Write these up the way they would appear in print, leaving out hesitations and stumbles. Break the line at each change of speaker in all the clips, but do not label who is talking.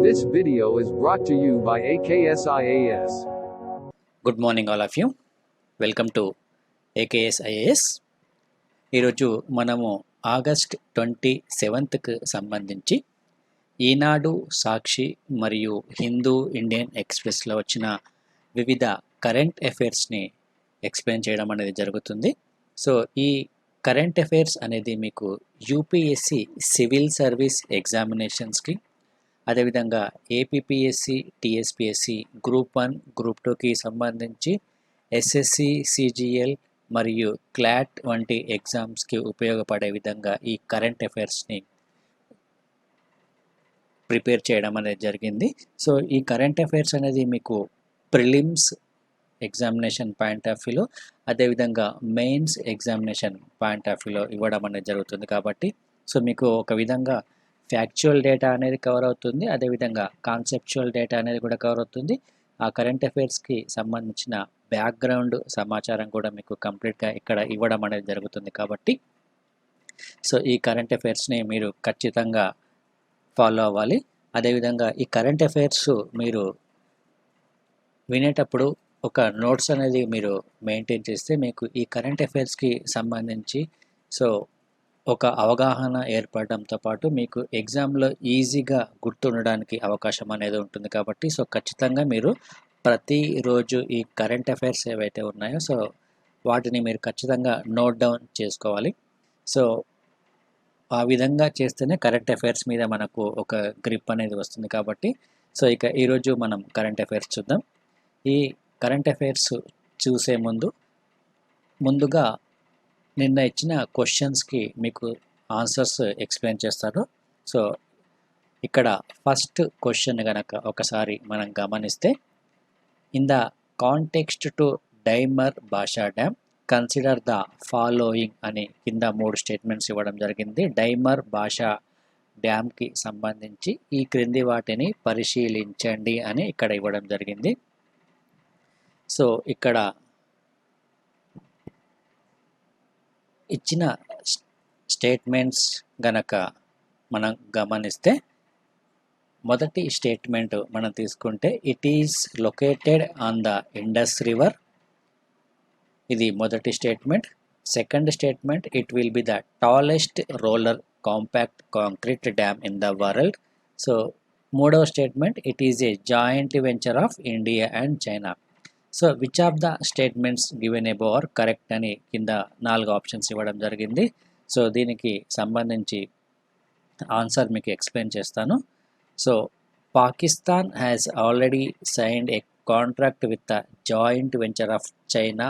This video is brought to you by AKSIAS.
Good morning all of you. Welcome to AKS IAS. ఈరోజు మనము August 27కు సంబంధించి ఈనాడు, సాక్షి మరియు Hindu Indian ఎక్స్ప్రెస్లో వచ్చిన వివిధ కరెంట్ అఫైర్స్ని ఎక్స్ప్లెయిన్ చేయడం అనేది జరుగుతుంది. సో ఈ కరెంట్ అఫైర్స్ అనేది మీకు యూపీఎస్సి సివిల్ సర్వీస్ ఎగ్జామినేషన్స్కి, అదేవిధంగా ఏపీపీఎస్సి, టీఎస్పీఎస్సి గ్రూప్ 1, గ్రూప్ 2కి సంబంధించి ఎస్ఎస్సి, సిజిఎల్ మరియు క్లాట్ వంటి ఎగ్జామ్స్కి ఉపయోగపడే విధంగా ఈ కరెంట్ అఫైర్స్ని ప్రిపేర్ చేయడం అనేది జరిగింది. సో ఈ కరెంట్ అఫైర్స్ అనేది మీకు ప్రిలిమ్స్ ఎగ్జామినేషన్ పాయింట్ ఆఫ్ వ్యూలో, అదేవిధంగా మెయిన్స్ ఎగ్జామినేషన్ పాయింట్ ఆఫ్ వ్యూలో ఇవ్వడం అనేది జరుగుతుంది. కాబట్టి సో మీకు ఒక విధంగా ఫ్యాక్చువల్ డేటా అనేది కవర్ అవుతుంది, అదేవిధంగా కాన్సెప్చువల్ డేటా అనేది కూడా కవర్ అవుతుంది. ఆ కరెంట్ అఫైర్స్కి సంబంధించిన బ్యాక్గ్రౌండ్ సమాచారం కూడా మీకు కంప్లీట్గా ఇక్కడ ఇవ్వడం అనేది జరుగుతుంది. కాబట్టి సో ఈ కరెంట్ అఫైర్స్ని మీరు ఖచ్చితంగా ఫాలో అవ్వాలి. అదేవిధంగా ఈ కరెంట్ అఫైర్స్ మీరు వినేటప్పుడు ఒక నోట్స్ అనేది మీరు మెయింటైన్ చేస్తే మీకు ఈ కరెంట్ అఫైర్స్కి సంబంధించి సో ఒక అవగాహన ఏర్పడడంతో పాటు మీకు ఎగ్జామ్లో ఈజీగా గుర్తుండడానికి అవకాశం అనేది ఉంటుంది. కాబట్టి సో ఖచ్చితంగా మీరు ప్రతిరోజు ఈ కరెంట్ అఫైర్స్ ఏవైతే ఉన్నాయో సో వాటిని మీరు ఖచ్చితంగా నోట్ డౌన్ చేసుకోవాలి. సో ఆ విధంగా చేస్తేనే కరెంట్ అఫైర్స్ మీద మనకు ఒక గ్రిప్ అనేది వస్తుంది. కాబట్టి సో ఇక ఈరోజు మనం కరెంట్ అఫైర్స్ చూద్దాం. ఈ కరెంట్ అఫైర్స్ చూసే ముందుగా నిన్న ఇచ్చిన క్వశ్చన్స్కి మీకు ఆన్సర్స్ ఎక్స్ప్లెయిన్ చేస్తారు. సో ఇక్కడ ఫస్ట్ క్వశ్చన్ కనుక ఒకసారి మనం గమనిస్తే, in the context to dimer Bhasha dam consider the following అని కింద 3 స్టేట్మెంట్స్ ఇవ్వడం జరిగింది. డైమర్ భాషా డ్యామ్కి సంబంధించి ఈ క్రింది వాటిని పరిశీలించండి అని ఇక్కడ ఇవ్వడం జరిగింది. సో ఇక్కడ ఇచ్చిన స్టేట్మెంట్స్ గనక మనం గమనిస్తే, మొదటి స్టేట్మెంట్ మనం తీసుకుంటే it is located on the Indus river. ఇది మొదటి statement. Second statement it will be the tallest roller compact concrete dam in the world. So మూడవ statement it is a joint venture of India and China. So which of the statements given above are correct అని కింద 4 options ఇవ్వడం జరిగింది. So దీనికి సంబంధించి answer మీకు explain చేస్తాను. So Pakistan has already signed a contract with the joint venture of China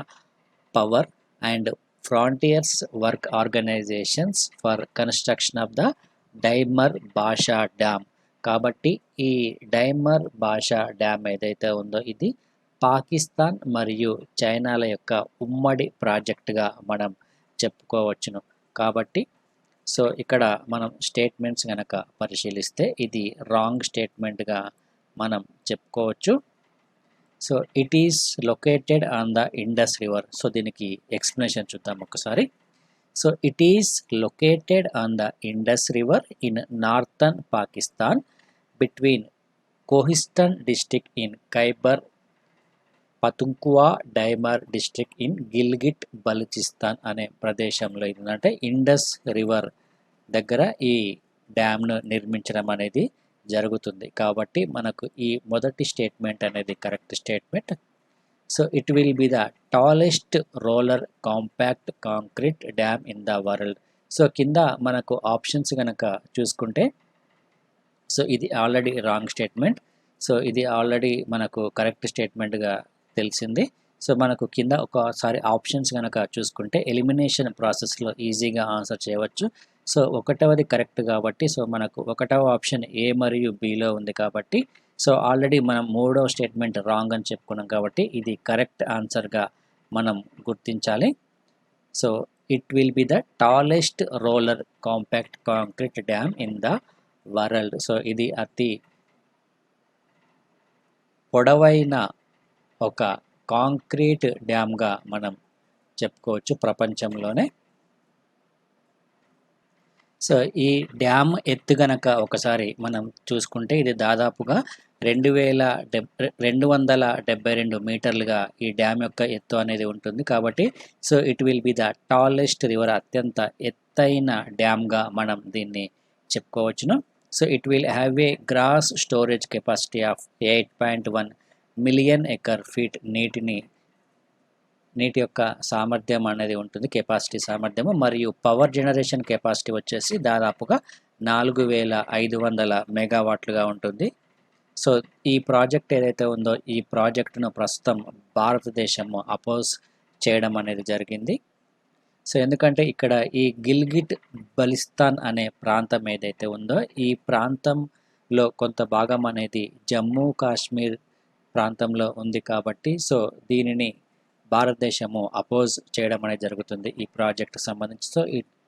power and frontiers work organisations for construction of the Diamer Bhasha dam. కాబట్టి ఈ డైమర్ భాషా డ్యామ్ ఏదైతే ఉందో ఇది పాకిస్తాన్ మరియు చైనాల యొక్క ఉమ్మడి ప్రాజెక్టుగా మనం చెప్పుకోవచ్చును. కాబట్టి సో ఇక్కడ మనం స్టేట్మెంట్స్ కనుక పరిశీలిస్తే ఇది రాంగ్ స్టేట్మెంట్గా మనం చెప్పుకోవచ్చు. So it is located on the Indus river. So దీనికి ఎక్స్ప్లెనేషన్ చూద్దాం ఒకసారి. So it is located on the Indus river in northern Pakistan between Kohistan district in Khyber Pakhtunkhwa Diamer district in Gilgit Baluchistan అనే ప్రదేశంలో ఏంటంటే ఇండస్ రివర్ దగ్గర ఈ డ్యామ్ను నిర్మించడం అనేది జరుగుతుంది. కాబట్టి మనకు ఈ మొదటి స్టేట్మెంట్ అనేది correct statement. So it will be the tallest roller compact concrete dam in the world. So కింద మనకు ఆప్షన్స్ కనుక చూసుకుంటే సో ఇది ఆల్రెడీ రాంగ్ స్టేట్మెంట్. సో ఇది ఆల్రెడీ మనకు కరెక్ట్ స్టేట్మెంట్గా తెలిసింది. సో మనకు కింద ఒకసారి ఆప్షన్స్ కనుక చూసుకుంటే ఎలిమినేషన్ ప్రాసెస్లో ఈజీగా ఆన్సర్ చేయవచ్చు. సో ఒకటవది కరెక్ట్ కాబట్టి సో మనకు ఒకటవ ఆప్షన్ ఏ మరియు బిలో ఉంది. కాబట్టి సో ఆల్రెడీ మనం మూడవ స్టేట్మెంట్ రాంగ్ అని చెప్పుకున్నాం. కాబట్టి ఇది కరెక్ట్ ఆన్సర్గా మనం గుర్తించాలి. So it will be the tallest roller compact concrete dam in the world. So ఇది అతి పొడవైన ఒక కాంక్రీట్ డ్యామ్గా మనం చెప్పుకోవచ్చు ప్రపంచంలోనే. సో ఈ డ్యామ్ ఎత్తు గనక ఒకసారి మనం చూసుకుంటే ఇది దాదాపుగా 272 మీటర్లుగా ఈ డ్యామ్ యొక్క ఎత్తు అనేది ఉంటుంది. కాబట్టి so it will be the tallest river, అత్యంత ఎత్తైన డ్యామ్గా మనం దీన్ని చెప్పుకోవచ్చును. So it will have a gross storage capacity of 8.1 million acre feet నీటి యొక్క సామర్థ్యం అనేది ఉంటుంది, కెపాసిటీ సామర్థ్యము. మరియు పవర్ జనరేషన్ కెపాసిటీ వచ్చేసి దాదాపుగా 4500 మెగావాట్లుగా ఉంటుంది. సో ఈ ప్రాజెక్ట్ ఏదైతే ఉందో ఈ ప్రాజెక్టును ప్రస్తుతం భారతదేశము అపోజ్ చేయడం అనేది జరిగింది. సో ఎందుకంటే ఇక్కడ ఈ గిల్గిట్ బలిస్తాన్ అనే ప్రాంతం ఏదైతే ఉందో ఈ ప్రాంతంలో కొంత భాగం అనేది జమ్మూ కాశ్మీర్ ప్రాంతంలో ఉంది కాబట్టి సో దీనిని భారతదేశము అపోజ్ చేయడం అనేది జరుగుతుంది ఈ ప్రాజెక్ట్ సంబంధించి.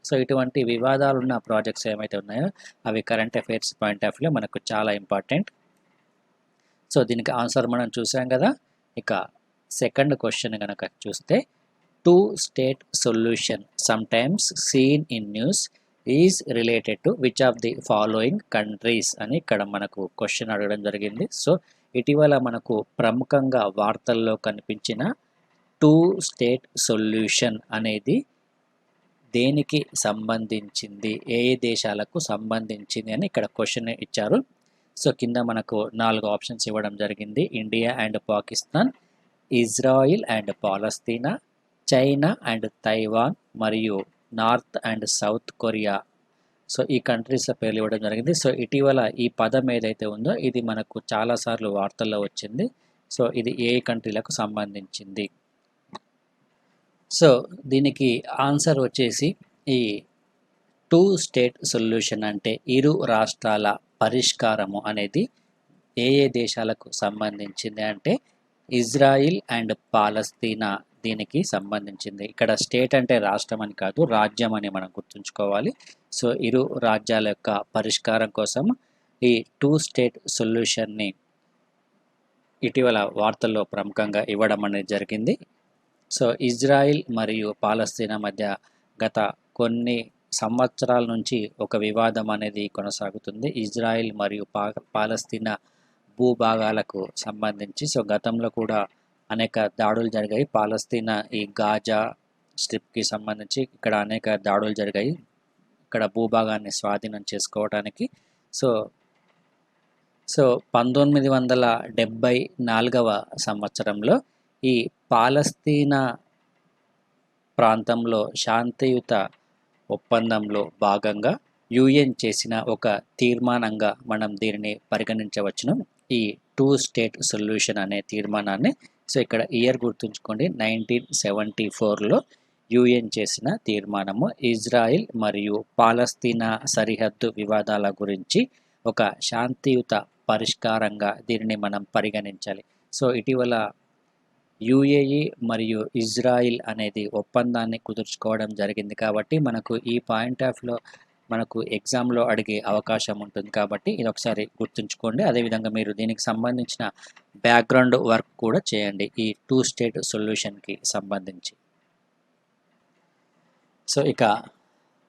సో ఇటువంటి వివాదాలు ఉన్న ప్రాజెక్ట్స్ ఏమైతే ఉన్నాయో అవి కరెంట్ అఫైర్స్ పాయింట్ ఆఫ్ వ్యూలో మనకు చాలా ఇంపార్టెంట్. సో దీనికి ఆన్సర్ మనం చూసాం కదా. ఇక సెకండ్ క్వశ్చన్ కనుక చూస్తే, two state solution sometimes seen in news is related to which of the following countries అని ఇక్కడ మనకు క్వశ్చన్ అడగడం జరిగింది. సో ఇటీవల మనకు ప్రముఖంగా వార్తల్లో కనిపించిన టూ స్టేట్ సొల్యూషన్ అనేది దేనికి సంబంధించింది, ఏ దేశాలకు సంబంధించింది అని ఇక్కడ క్వశ్చన్ ఇచ్చారు. సో కింద మనకు 4 ఆప్షన్స్ ఇవ్వడం జరిగింది. India and Pakistan, Israel and Palestine, China and Taiwan మరియు north and south Korea. So ఈ కంట్రీస్ పేర్లు ఇవ్వడం జరిగింది. సో ఇటీవల ఈ పదం ఏదైతే ఉందో ఇది మనకు చాలాసార్లు వార్తల్లో వచ్చింది. సో ఇది ఏ కంట్రీలకు సంబంధించింది? సో దీనికి ఆన్సర్ వచ్చేసి ఈ టూ స్టేట్ సొల్యూషన్ అంటే ఇరు రాష్ట్రాల పరిష్కారము అనేది ఏ దేశాలకు సంబంధించింది అంటే ఇజ్రాయిల్ అండ్ పాలస్తీనా దీనికి సంబంధించింది. ఇక్కడ స్టేట్ అంటే రాష్ట్రం అని కాదు, రాజ్యం అని మనం గుర్తుంచుకోవాలి. సో ఇరు రాజ్యాల యొక్క పరిష్కారం కోసం ఈ టూ స్టేట్ సొల్యూషన్ని ఇటీవల వార్తల్లో ప్రముఖంగా ఇవ్వడం అనేది జరిగింది. సో ఇజ్రాయిల్ మరియు పాలస్తీనా మధ్య గత కొన్ని సంవత్సరాల నుంచి ఒక వివాదం అనేది కొనసాగుతుంది, ఇజ్రాయిల్ మరియు పాలస్తీనా భూభాగాలకు సంబంధించి. సో గతంలో కూడా అనేక దాడులు జరిగాయి. పాలస్తీనా ఈ గాజా స్ట్రిప్కి సంబంధించి ఇక్కడ అనేక దాడులు జరిగాయి ఇక్కడ భూభాగాన్ని స్వాధీనం చేసుకోవడానికి. సో 1974వ సంవత్సరంలో ఈ పాలస్తీనా ప్రాంతంలో శాంతియుత ఒప్పందంలో భాగంగా యుఎన్ చేసిన ఒక తీర్మానంగా మనం దీనిని పరిగణించవచ్చును, ఈ టూ స్టేట్ సొల్యూషన్ అనే తీర్మానాన్ని. సో ఇక్కడ ఇయర్ గుర్తుంచుకోండి, 1974లో యుఎన్ చేసిన తీర్మానము ఇజ్రాయిల్ మరియు పాలస్తీనా సరిహద్దు వివాదాల గురించి ఒక శాంతియుత పరిష్కారంగా దీనిని మనం పరిగణించాలి. సో ఇటీవల యుఏఈ మరియు ఇజ్రాయిల్ అనేది ఒప్పందాన్ని కుదుర్చుకోవడం జరిగింది కాబట్టి మనకు ఈ పాయింట్ ఆఫ్లో మనకు ఎగ్జామ్లో అడిగే అవకాశం ఉంటుంది కాబట్టి ఇది ఒకసారి గుర్తుంచుకోండి. అదేవిధంగా మీరు దీనికి సంబంధించిన బ్యాక్గ్రౌండ్ వర్క్ కూడా చేయండి ఈ టూ స్టేట్ సొల్యూషన్కి సంబంధించి. సో ఇక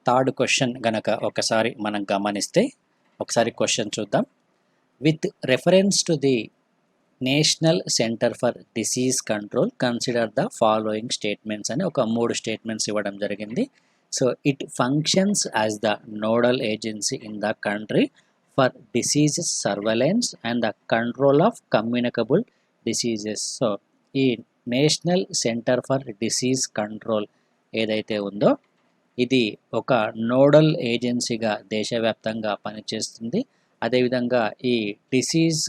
థర్డ్ క్వశ్చన్ గనక ఒకసారి మనం గమనిస్తే ఒకసారి క్వశ్చన్ చూద్దాం. With reference to the National Centre for Disease Control consider the following statements అని ఒక 3 స్టేట్మెంట్స్ ఇవ్వడం జరిగింది. So it functions as the nodal agency in the country for diseases surveillance and the control of communicable diseases. So ఈ National Centre for Disease Control ఏదైతే ఉందో ఇది ఒక nodal ఏజెన్సీగా దేశవ్యాప్తంగా పనిచేస్తుంది. అదేవిధంగా ఈ డిసీజ్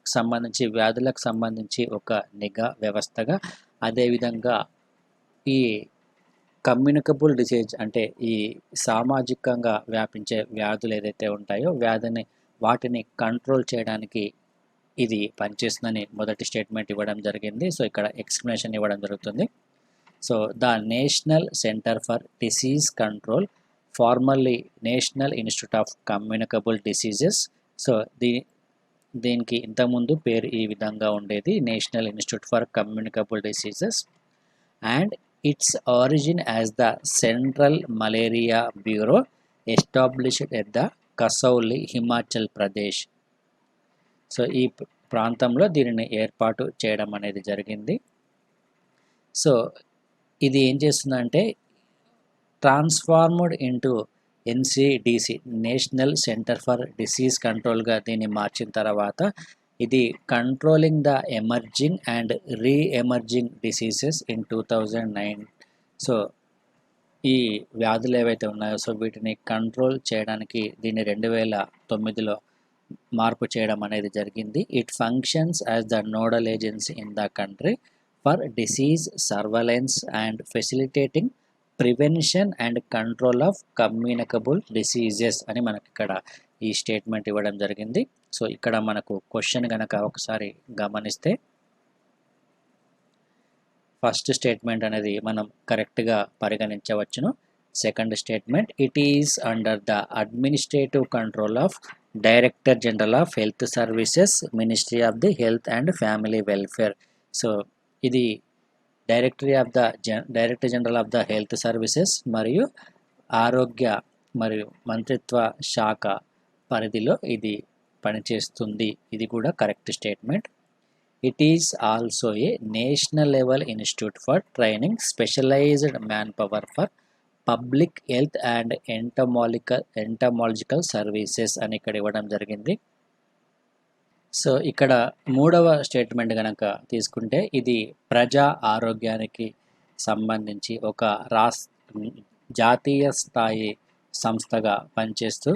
సంబంధించి వ్యాధులకు సంబంధించి ఒక నిఘా వ్యవస్థగా, అదేవిధంగా ఈ కమ్యూనికబుల్ డిసీజ్ అంటే ఈ సామాజికంగా వ్యాపించే వ్యాధులు ఏదైతే ఉంటాయో వాటిని కంట్రోల్ చేయడానికి ఇది పనిచేస్తుందని మొదటి స్టేట్మెంట్ ఇవ్వడం జరిగింది. సో ఇక్కడ ఎక్స్ప్లెనేషన్ ఇవ్వడం జరుగుతుంది. So the national Centre for Disease control formally national institute of communicable diseases. So దీనికి ఇంతకుముందు పేరు ఈ విధంగా ఉండేది, national institute for communicable diseases, and its origin as the central malaria bureau established at the Kasauli, Himachal Pradesh. So ఈ ప్రాంతంలో దీనిని ఏర్పాటు చేయడం అనేది జరిగింది. సో ఇది ఏం చేస్తుందంటే transformed into NCDC, National Centre for Disease కంట్రోల్గా దీన్ని మార్చిన తర్వాత ఇది controlling the emerging and reemerging diseases in 2009. So ఈ వ్యాధులు ఏవైతే ఉన్నాయో సో వీటిని కంట్రోల్ చేయడానికి దీన్ని 2009లో మార్పు చేయడం అనేది జరిగింది. It functions as the nodal agency in the country for disease surveillance and facilitating prevention and control of communicable diseases అని మనకి ఇక్కడ ఈ స్టేట్మెంట్ ఇవ్వడం జరిగింది. సో ఇక్కడ మనకు క్వశ్చన్ కనుక ఒకసారి గమనిస్తే ఫస్ట్ స్టేట్మెంట్ అనేది మనం కరెక్ట్గా పరిగణించవచ్చును. Second statement, it is under the administrative control of director general of health services, ministry of the health and family welfare. So ఇది director general of the health services మరియు ఆరోగ్య మరియు మంత్రిత్వ శాఖ పరిధిలో ఇది పనిచేస్తుంది. ఇది కూడా correct statement. It is also a national level institute for training specialised man power for public health and entomological services అని ఇక్కడ ఇవ్వడం జరిగింది. సో ఇక్కడ మూడవ స్టేట్మెంట్ కనుక తీసుకుంటే ఇది ప్రజా ఆరోగ్యానికి సంబంధించి ఒక జాతీయ స్థాయి సంస్థగా పనిచేస్తూ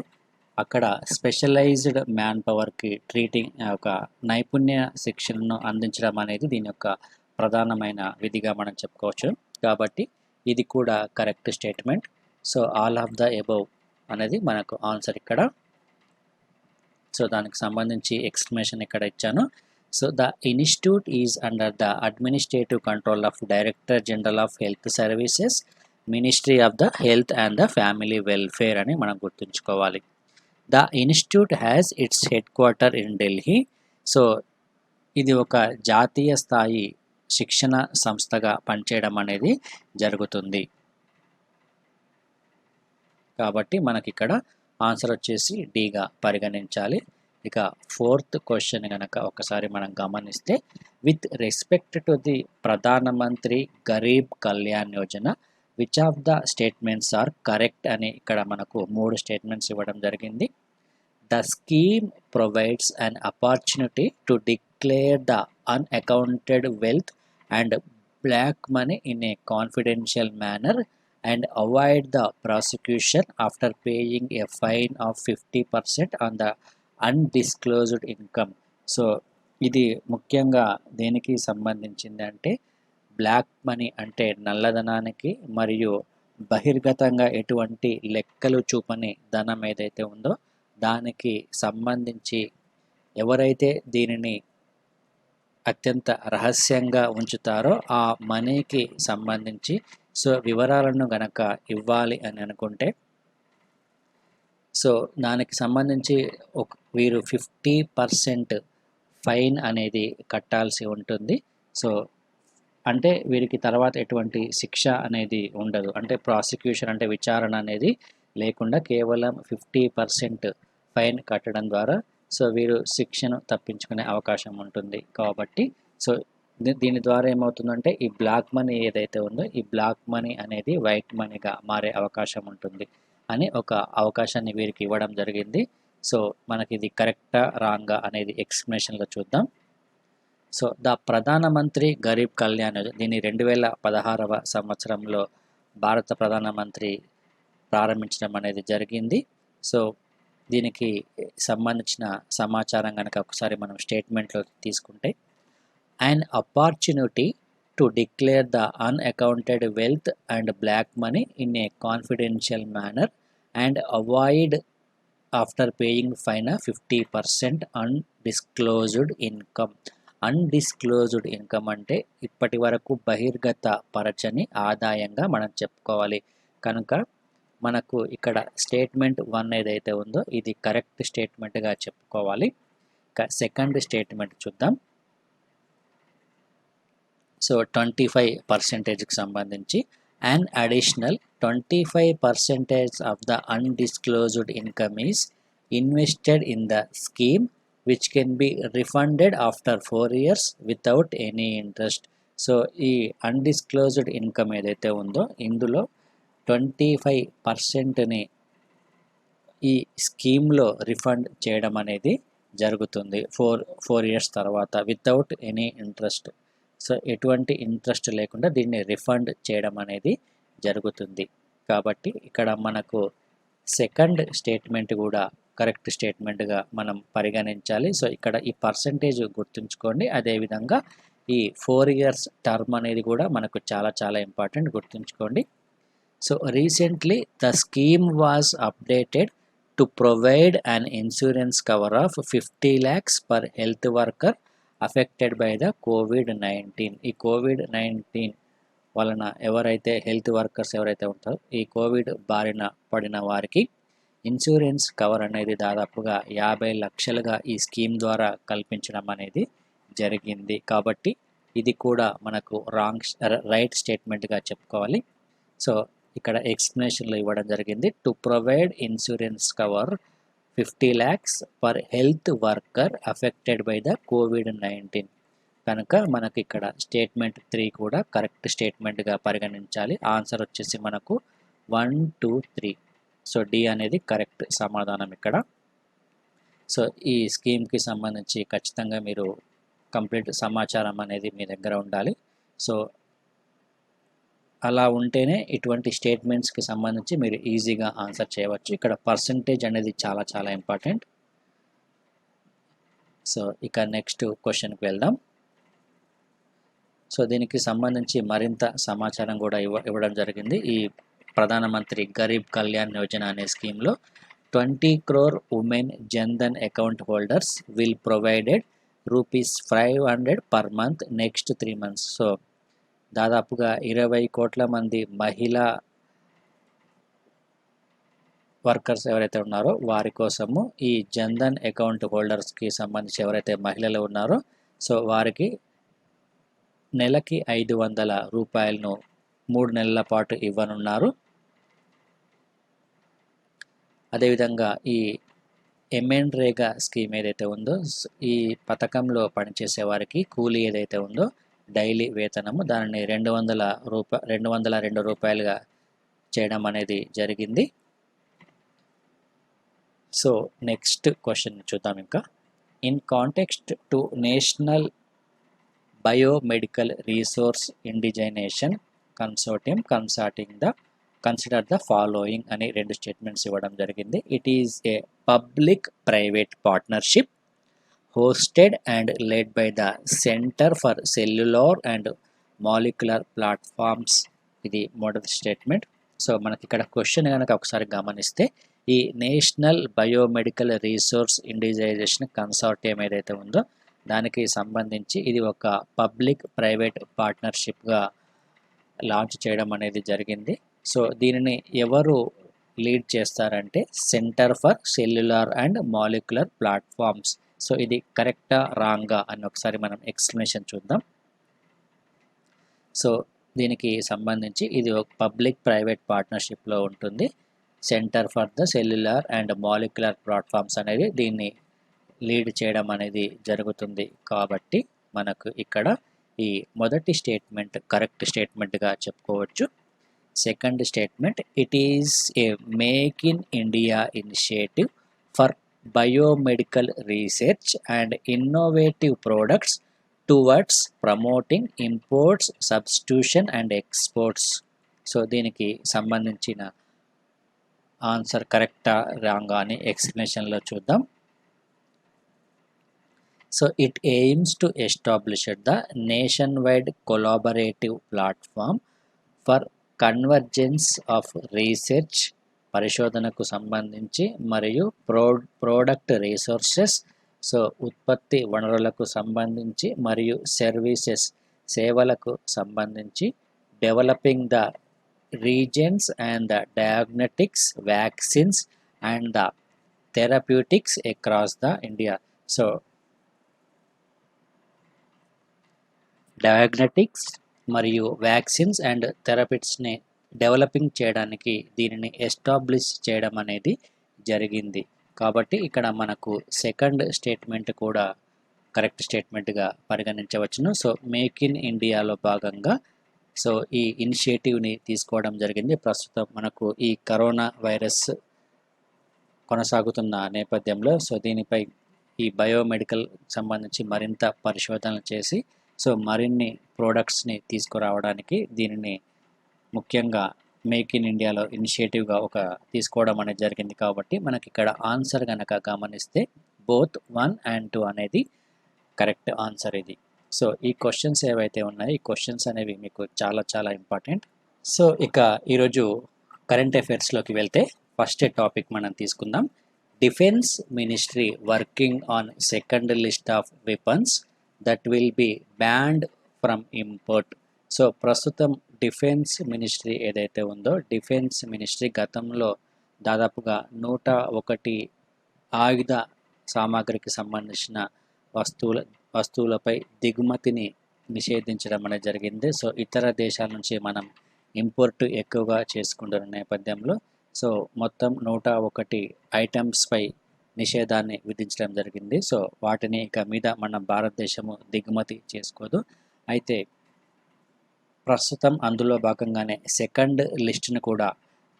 అక్కడ స్పెషలైజ్డ్ మ్యాన్ పవర్కి ట్రీటింగ్ ఒక నైపుణ్య శిక్షణను అందించడం అనేది దీని యొక్క ప్రధానమైన విధిగా మనం చెప్పుకోవచ్చు. కాబట్టి ఇది కూడా correct statement. So all of the above అనేది మనకు ఆన్సర్ ఇక్కడ. సో దానికి సంబంధించి ఎక్స్ప్లెనేషన్ ఇక్కడ ఇచ్చాను. So the institute is under the administrative control of director general of health services, ministry of the health and the family welfare అని మనం గుర్తుంచుకోవాలి. The institute has its head quarter in Delhi. So ఇది ఒక జాతీయ స్థాయి శిక్షణ సంస్థగా పనిచేయడం అనేది జరుగుతుంది. కాబట్టి మనకి ఇక్కడ ఆన్సర్ వచ్చేసి డిగా పరిగణించాలి. ఇక ఫోర్త్ క్వశ్చన్ కనుక ఒకసారి మనం గమనిస్తే, with respect to the Pradhan Mantri Garib Kalyan Yojana which of the statements are correct అని ఇక్కడ మనకు 3 స్టేట్మెంట్స్ ఇవ్వడం జరిగింది. The scheme provides an opportunity to declare the unaccounted wealth and black money in a confidential manner and avoid the prosecution after paying a fine of 50% on the undisclosed income. So ఇది ముఖ్యంగా దేనికి సంబంధించింది అంటే black money అంటే నల్లధనానికి మరియు బహిర్గతంగా ఎటువంటి లెక్కలు చూపని ధనం ఏదైతే ఉందో దానికి సంబంధించి ఎవరైతే దీనిని అత్యంత రహస్యంగా ఉంచుతారో ఆ మనీకి సంబంధించి సో వివరాలను గనక ఇవ్వాలి అని అనుకుంటే సో దానికి సంబంధించి వీరు 50% ఫైన్ అనేది కట్టాల్సి ఉంటుంది. సో అంటే వీరికి తర్వాత ఎటువంటి శిక్ష అనేది ఉండదు, అంటే ప్రాసిక్యూషన్ అంటే విచారణ అనేది లేకుండా కేవలం 50% ఫైన్ కట్టడం ద్వారా సో వీరు శిక్షను తప్పించుకునే అవకాశం ఉంటుంది. కాబట్టి సో దీని ద్వారా ఏమవుతుందంటే ఈ బ్లాక్ మనీ ఏదైతే ఉందో ఈ బ్లాక్ మనీ అనేది వైట్ మనీగా మారే అవకాశం ఉంటుంది అని ఒక అవకాశాన్ని వీరికి ఇవ్వడం జరిగింది. సో మనకి ఇది కరెక్టా రాంగా అనేది ఎక్స్ప్లెనేషన్లో చూద్దాం. సో ద ప్రధానమంత్రి గరీబ్ కళ్యాణ్ యోజన దీన్ని 2016వ సంవత్సరంలో భారత ప్రధానమంత్రి ప్రారంభించడం అనేది జరిగింది. సో దీనికి సంబంధించిన సమాచారం కనుక ఒకసారి మనం స్టేట్మెంట్లో తీసుకుంటే, an opportunity to declare the unaccounted wealth and black money in a confidential manner and avoid after paying fine of 50% undisclosed income. Undisclosed income అంటే ఇప్పటి వరకు బహిర్గత పరచని ఆదాయంగా మనం చెప్పుకోవాలి. కనుక మనకు ఇక్కడ స్టేట్మెంట్ 1 ఏదైతే ఉందో ఇది కరెక్ట్ స్టేట్మెంట్గా చెప్పుకోవాలి. ఇక సెకండ్ స్టేట్మెంట్ చూద్దాం. సో 25%కి సంబంధించి an additional 25% of the undisclosed income is invested in the scheme, which can be refunded after 4 years without any interest. So ఈ అన్డిస్క్లోజ్డ్ ఇన్కమ్ ఏదైతే ఉందో ఇందులో 25%ని ఈ స్కీమ్లో రిఫండ్ చేయడం అనేది జరుగుతుంది ఫోర్ ఇయర్స్ తర్వాత వితౌట్ ఎనీ ఇంట్రెస్ట్. సో ఎటువంటి ఇంట్రెస్ట్ లేకుండా దీన్ని రిఫండ్ చేయడం అనేది జరుగుతుంది. కాబట్టి ఇక్కడ మనకు సెకండ్ స్టేట్మెంట్ కూడా కరెక్ట్ స్టేట్మెంట్గా మనం పరిగణించాలి. సో ఇక్కడ ఈ పర్సంటేజ్ గుర్తుంచుకోండి. అదేవిధంగా ఈ 4 ఇయర్స్ టర్మ్ అనేది కూడా మనకు చాలా చాలా ఇంపార్టెంట్, గుర్తుంచుకోండి. So recently the scheme was updated to provide an insurance cover of 50 lakhs per health worker affected by the COVID-19. ఈ COVID-19 వలన ఎవరైతే హెల్త్ వర్కర్స్ ఎవరైతే ఉంటారో ఈ కోవిడ్ బారిన పడిన వారికి ఇన్సూరెన్స్ కవర్ అనేది దాదాపుగా 50 లక్షలుగా ఈ స్కీమ్ ద్వారా కల్పించడం అనేది జరిగింది. కాబట్టి ఇది కూడా మనకు రైట్ స్టేట్మెంట్గా చెప్పుకోవాలి. సో ఇక్కడ ఎక్స్ప్లెనేషన్లో ఇవ్వడం జరిగింది. To provide insurance cover 50 lakhs per health worker affected by the COVID-19. కనుక మనకు ఇక్కడ స్టేట్మెంట్ 3 కూడా కరెక్ట్ స్టేట్మెంట్గా పరిగణించాలి. ఆన్సర్ వచ్చేసి మనకు 1, 2, 3. సో డి అనేది కరెక్ట్ సమాధానం ఇక్కడ. సో ఈ స్కీమ్కి సంబంధించి ఖచ్చితంగా మీరు కంప్లీట్ సమాచారం అనేది మీ దగ్గర ఉండాలి. సో అలా ఉంటేనే ఇటువంటి స్టేట్మెంట్స్కి సంబంధించి మీరు ఈజీగా ఆన్సర్ చేయవచ్చు. ఇక్కడ పర్సంటేజ్ అనేది చాలా చాలా ఇంపార్టెంట్. సో ఇక నెక్స్ట్ క్వశ్చన్కి వెళ్దాం. సో దీనికి సంబంధించి మరింత సమాచారం కూడా ఇవ్వడం జరిగింది. ఈ ప్రధానమంత్రి గరీబ్ కళ్యాణ్ యోజన అనే స్కీమ్లో 20 crore women Jan Dhan account holders will provided ₹500 per month next 3 months. So దాదాపుగా 20 కోట్ల మంది మహిళా వర్కర్స్ ఎవరైతే ఉన్నారో వారి కోసము ఈ జన్ధన్ అకౌంట్ హోల్డర్స్కి సంబంధించి ఎవరైతే మహిళలు ఉన్నారో సో వారికి నెలకి ₹500 3 నెలల పాటు ఇవ్వనున్నారు. అదేవిధంగా ఈ ఎమ్మెన్రేగా స్కీమ్ ఏదైతే ఉందో ఈ పథకంలో పనిచేసే వారికి కూలీ ఏదైతే ఉందో డైలీ వేతనము దానిని ₹202 చేయడం అనేది జరిగింది. సో నెక్స్ట్ క్వశ్చన్ చూద్దాం. ఇంకా in context to National Biomedical Resource Indigenisation Consortium consider the following అని 2 స్టేట్మెంట్స్ ఇవ్వడం జరిగింది. It is a public private partnership hosted and led by the Center for Cellular and Molecular Platforms. ఇది మొదటి statement. So మనకి ఇక్కడ question కనుక ఒకసారి గమనిస్తే ఈ నేషనల్ బయోమెడికల్ రీసోర్స్ ఇండిజైజేషన్ కన్సార్టియం ఏదైతే ఉందో దానికి సంబంధించి ఇది ఒక పబ్లిక్ ప్రైవేట్ పార్ట్నర్షిప్గా లాంచ్ చేయడం అనేది జరిగింది. సో దీనిని ఎవరు లీడ్ చేస్తారంటే centre for cellular and molecular platforms. So ఇది కరెక్టా రాంగా అని ఒకసారి మనం ఎక్స్ప్లెనేషన్ చూద్దాం. సో దీనికి సంబంధించి ఇది ఒక పబ్లిక్ ప్రైవేట్ పార్ట్నర్షిప్లో ఉంటుంది. Centre for the cellular and molecular platforms అనేది దీన్ని లీడ్ చేయడం అనేది జరుగుతుంది. కాబట్టి మనకు ఇక్కడ ఈ మొదటి స్టేట్మెంట్ కరెక్ట్ స్టేట్మెంట్గా చెప్పుకోవచ్చు. Second statement it is a make in India initiative for biomedical research and innovative products towards promoting imports, substitution and exports. So దీనికి సంబంధించిన ఆన్సర్ కరెక్టా రాంగా అని ఎక్స్ప్లెనేషన్లో చూద్దాం. So it AIIMS to establish the nation wide collaborative platform for convergence of research పరిశోధనకు సంబంధించి మరియు product resources so ఉత్పత్తి వనరులకు సంబంధించి మరియు సర్వీసెస్ సేవలకు సంబంధించి developing the reagents and the diagnostics vaccines and the therapeutics across the India. So diagnostics మరియు వ్యాక్సిన్స్ అండ్ థెరపీస్ని డెవలపింగ్ చేయడానికి దీనిని ఎస్టాబ్లిష్ చేయడం అనేది జరిగింది. కాబట్టి ఇక్కడ మనకు సెకండ్ స్టేట్మెంట్ కూడా కరెక్ట్ స్టేట్మెంట్గా పరిగణించవచ్చును. సో మేక్ ఇన్ ఇండియాలో భాగంగా సో ఈ ఇనిషియేటివ్ని తీసుకోవడం జరిగింది. ప్రస్తుతం మనకు ఈ కరోనా వైరస్ కొనసాగుతున్న నేపథ్యంలో సో దీనిపై ఈ బయోమెడికల్ సంబంధించి మరింత పరిశోధనలు చేసి సో మరిన్ని ప్రోడక్ట్స్ని తీసుకురావడానికి దీనిని ముఖ్యంగా మేక్ ఇన్ ఇండియాలో ఇనిషియేటివ్గా తీసుకోవడం అనేది జరిగింది. కాబట్టి మనకి ఇక్కడ ఆన్సర్ కనుక గమనిస్తే బోత్ 1 and 2 అనేది కరెక్ట్ ఆన్సర్ ఇది. సో ఈ క్వశ్చన్స్ ఏవైతే ఉన్నాయో ఈ క్వశ్చన్స్ అనేవి మీకు చాలా చాలా ఇంపార్టెంట్. సో ఇక ఈరోజు కరెంట్ అఫైర్స్లోకి వెళ్తే ఫస్ట్ టాపిక్ మనం తీసుకుందాం. Defence ministry working on second list of weapons that will be banned from import. So ప్రస్తుతం డిఫెన్స్ మినిస్ట్రీ ఏదైతే ఉందో డిఫెన్స్ మినిస్ట్రీ గతంలో దాదాపుగా 101 ఆయుధ సామాగ్రికి సంబంధించిన వస్తువులపై దిగుమతిని నిషేధించడం అనేది జరిగింది. సో ఇతర దేశాల నుంచి మనం ఇంపోర్ట్ ఎక్కువగా చేసుకుంటున్న నేపథ్యంలో సో మొత్తం 101 ఐటమ్స్పై నిషేధాన్ని విధించడం జరిగింది. సో వాటిని ఇక మీద మన భారతదేశము దిగుమతి చేసుకోదు. అయితే ప్రస్తుతం అందులో భాగంగానే సెకండ్ లిస్ట్ను కూడా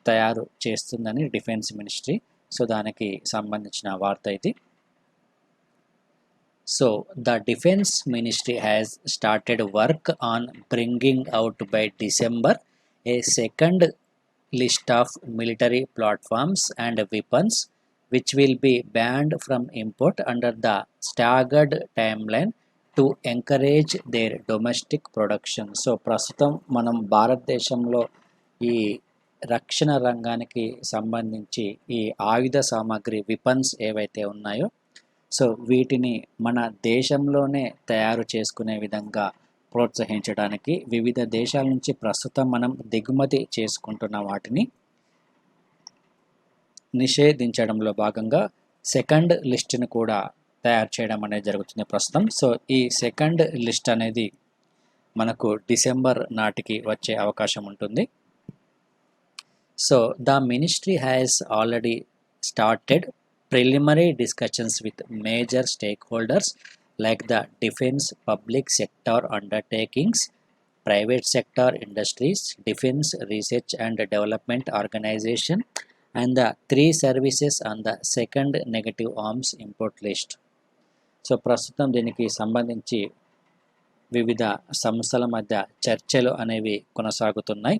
తయారు చేస్తుందని డిఫెన్స్ మినిస్ట్రీ. సో దానికి సంబంధించిన వార్త ఇది. So the defence ministry has started work on bringing out by December A second list of military platforms and weapons which will be banned from import under the staggered timeline to encourage their domestic production. So ప్రస్తుతం మనం భారతదేశంలో ఈ రక్షణ రంగానికి సంబంధించి ఈ ఆయుధ సామాగ్రి weapons ఏవైతే ఉన్నాయో సో వీటిని మన దేశంలోనే తయారు చేసుకునే విధంగా ప్రోత్సహించడానికి వివిధ దేశాల నుంచి ప్రస్తుతం మనం దిగుమతి చేసుకుంటున్న వాటిని నిషేధించడంలో భాగంగా సెకండ్ లిస్ట్ను కూడా తయారు చేయడం అనేది జరుగుతుంది ప్రస్తుతం. సో ఈ సెకండ్ లిస్ట్ అనేది మనకు డిసెంబర్ నాటికి వచ్చే అవకాశం ఉంటుంది. So the ministry has already started preliminary discussions with major stakeholders like the defence public sector undertakings, private sector industries, defence research and development organisation and the 3 services on the second negative arms import list. So ప్రస్తుతం దీనికి సంబంధించి వివిధ సంస్థల మధ్య చర్చలు అనేవి కొనసాగుతున్నాయి.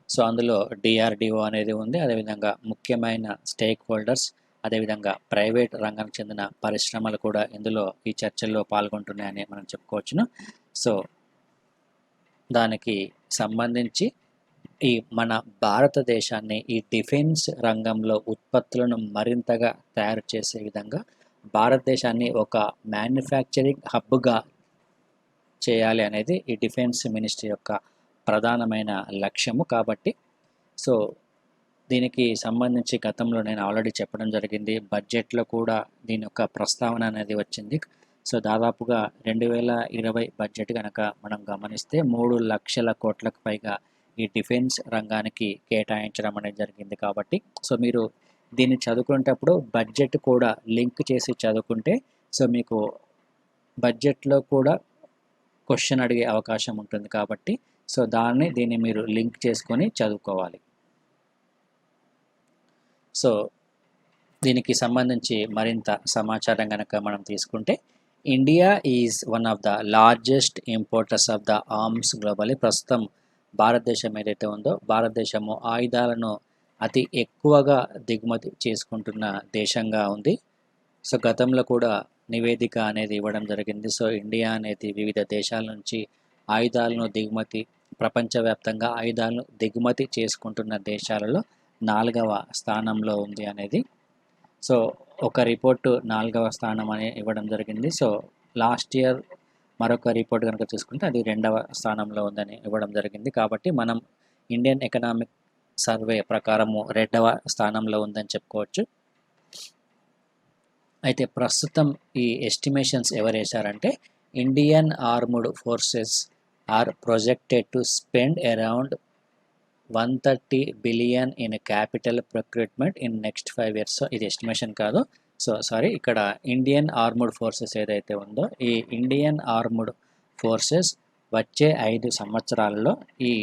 So అందులో DRDO అనేది ఉంది, అదేవిధంగా ముఖ్యమైన స్టేక్ హోల్డర్స్, అదేవిధంగా ప్రైవేట్ రంగానికి చెందిన పరిశ్రమలు కూడా ఇందులో ఈ చర్చల్లో పాల్గొంటున్నాయని మనం చెప్పుకోవచ్చును. సో దానికి సంబంధించి ఈ మన భారతదేశాన్ని ఈ డిఫెన్స్ రంగంలో ఉత్పత్తులను మరింతగా తయారు చేసే విధంగా భారతదేశాన్ని ఒక మ్యానుఫ్యాక్చరింగ్ హబ్గా చేయాలి అనేది ఈ డిఫెన్స్ మినిస్ట్రీ యొక్క ప్రధానమైన లక్ష్యము. కాబట్టి సో దీనికి సంబంధించి గతంలో నేను ఆల్రెడీ చెప్పడం జరిగింది, బడ్జెట్లో కూడా దీని యొక్క ప్రస్తావన అనేది వచ్చింది. సో దాదాపుగా 2020 బడ్జెట్ కనుక మనం గమనిస్తే 3 లక్షల కోట్లకు పైగా ఈ డిఫెన్స్ రంగానికి కేటాయించడం అనేది జరిగింది. కాబట్టి సో మీరు దీన్ని చదువుకునేటప్పుడు బడ్జెట్ కూడా లింక్ చేసి చదువుకుంటే సో మీకు బడ్జెట్లో కూడా క్వశ్చన్ అడిగే అవకాశం ఉంటుంది. కాబట్టి సో దీన్ని మీరు లింక్ చేసుకొని చదువుకోవాలి. సో దీనికి సంబంధించి మరింత సమాచారం కనుక మనం తీసుకుంటే India is one of the largest importers of the arms globally. ప్రస్తుతం భారతదేశం ఏదైతే ఉందో భారతదేశము ఆయుధాలను అతి ఎక్కువగా దిగుమతి చేసుకుంటున్న దేశంగా ఉంది. సో గతంలో కూడా నివేదిక అనేది ఇవ్వడం జరిగింది. సో ఇండియా అనేది వివిధ దేశాల నుంచి ప్రపంచవ్యాప్తంగా ఆయుధాలను దిగుమతి చేసుకుంటున్న దేశాలలో 4వ స్థానంలో ఉంది అనేది. సో ఒక రిపోర్టు 4వ స్థానం అని ఇవ్వడం జరిగింది. సో లాస్ట్ ఇయర్ మరొక రిపోర్ట్ కనుక చూసుకుంటే అది 2వ స్థానంలో ఉందని ఇవ్వడం జరిగింది. కాబట్టి మనం ఇండియన్ ఎకనామిక్ సర్వే ప్రకారము 2వ స్థానంలో ఉందని చెప్పుకోవచ్చు. అయితే ప్రస్తుతం ఈ ఎస్టిమేషన్స్ ఎవరు వేశారంటే Indian armed forces are projected to spend around 130 billion in capital procurement in next 5 years. So ఇది ఎస్టిమేషన్ కాదు, సో సారీ, ఇక్కడ ఇండియన్ ఆర్మ్డ్ ఫోర్సెస్ ఏదైతే ఉందో ఈ ఇండియన్ ఆర్మ్డ్ ఫోర్సెస్ వచ్చే 5 సంవత్సరాలలో ఈ